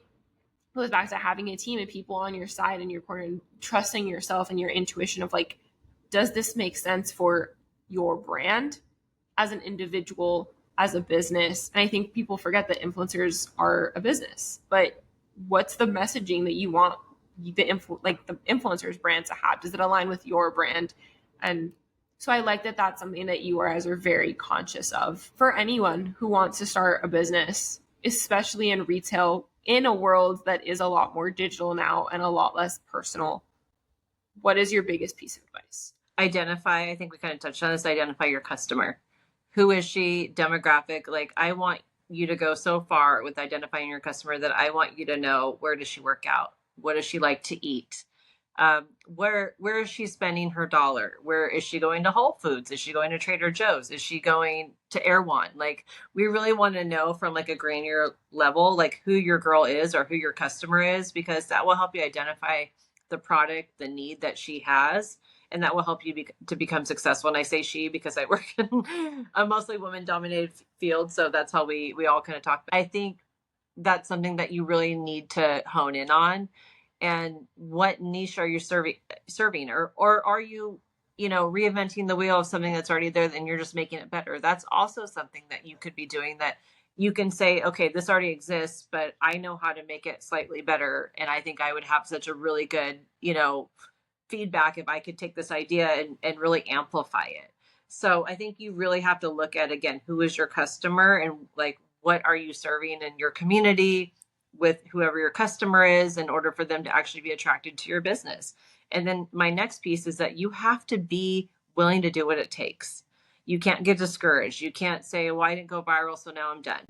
goes back to having a team of people on your side and your corner and trusting yourself and your intuition of like, does this make sense for your brand as an individual, as a business? And I think people forget that influencers are a business, but what's the messaging that you want the influencers brand to have? Does it align with your brand? And so I like that that's something that you guys are very conscious of for anyone who wants to start a business, especially in retail, in a world that is a lot more digital now and a lot less personal. What is your biggest piece of advice? Identify, I think we kind of touched on this, identify your customer. Who is she? Demographic. Like I want you to go so far with identifying your customer that I want you to know, where does she work out? What does she like to eat? Where is she spending her dollar? Where is she going to Whole Foods? Is she going to Trader Joe's? Is she going to Erewhon? Like we really want to know from like a granular level, like who your girl is or who your customer is, because that will help you identify the product, the need that she has. And that will help you to become successful. And I say she because I work in a mostly women-dominated field. So that's how we all kind of talk. I think that's something that you really need to hone in on. And what niche are you serving? Or are you, reinventing the wheel of something that's already there, then you're just making it better. That's also something that you could be doing, that you can say, okay, this already exists, but I know how to make it slightly better. And I think I would have such a really good, feedback if I could take this idea and really amplify it. So I think you really have to look at, again, who is your customer and like, what are you serving in your community with whoever your customer is in order for them to actually be attracted to your business. And then my next piece is that you have to be willing to do what it takes. You can't get discouraged. You can't say, well, I didn't go viral, so now I'm done.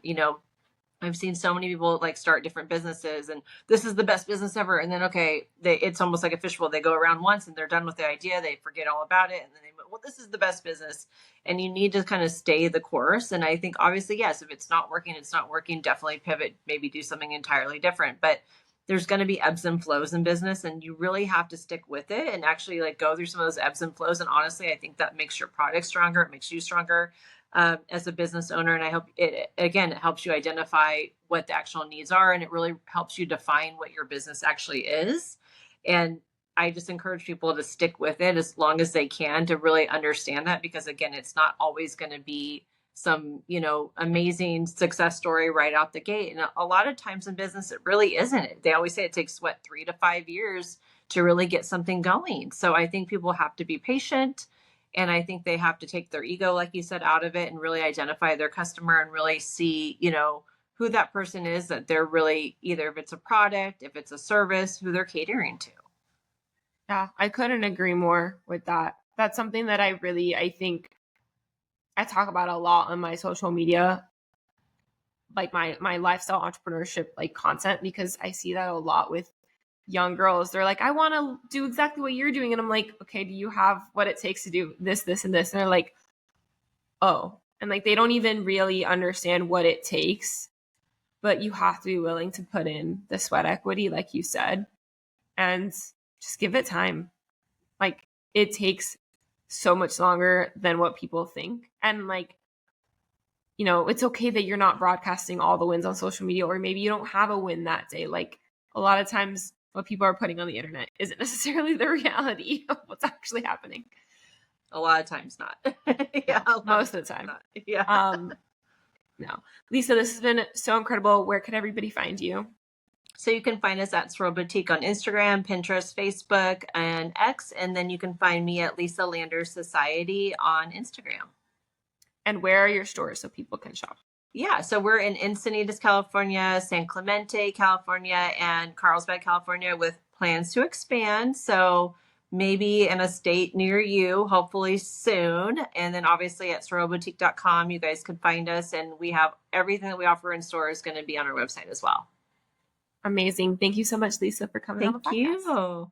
I've seen so many people like start different businesses and this is the best business ever. And then, okay, it's almost like a fishbowl. They go around once and they're done with the idea. They forget all about it. And then well, this is the best business. And you need to kind of stay the course. And I think obviously, yes, if it's not working, it's not working. Definitely pivot, maybe do something entirely different. But there's going to be ebbs and flows in business, and you really have to stick with it and actually like go through some of those ebbs and flows. And honestly, I think that makes your product stronger. It makes you stronger as a business owner. And I hope it helps you identify what the actual needs are. And it really helps you define what your business actually is. And I just encourage people to stick with it as long as they can to really understand that, because again, it's not always going to be some, amazing success story right out the gate. And a lot of times in business, it really isn't. They always say it takes 3 to 5 years to really get something going. So I think people have to be patient, and I think they have to take their ego, like you said, out of it and really identify their customer and really see, who that person is that they're really, either if it's a product, if it's a service, who they're catering to. Yeah, I couldn't agree more with that. That's something that I think I talk about a lot on my social media, like my lifestyle entrepreneurship like content, because I see that a lot with young girls. They're like, I want to do exactly what you're doing. And I'm like, okay, do you have what it takes to do this, this, and this? And they're like, oh, and like, they don't even really understand what it takes, but you have to be willing to put in the sweat equity, like you said, and just give it time. Like, it takes so much longer than what people think. And like, it's okay that you're not broadcasting all the wins on social media, or maybe you don't have a win that day. Like, a lot of times what people are putting on the internet isn't necessarily the reality of what's actually happening. A lot of times not. Yeah, most of the time. Not. Yeah. No. Lisa, this has been so incredible. Where can everybody find you? So you can find us at Swirl Boutique on Instagram, Pinterest, Facebook, and X. And then you can find me at Lisa Landers Society on Instagram. And where are your stores so people can shop? Yeah, so we're in Encinitas, California, San Clemente, California, and Carlsbad, California, with plans to expand. So maybe in a state near you, hopefully soon. And then obviously at swirlboutique.com, you guys can find us. And we have everything that we offer in store is going to be on our website as well. Amazing. Thank you so much, Lisa, for coming on the podcast. Thank you.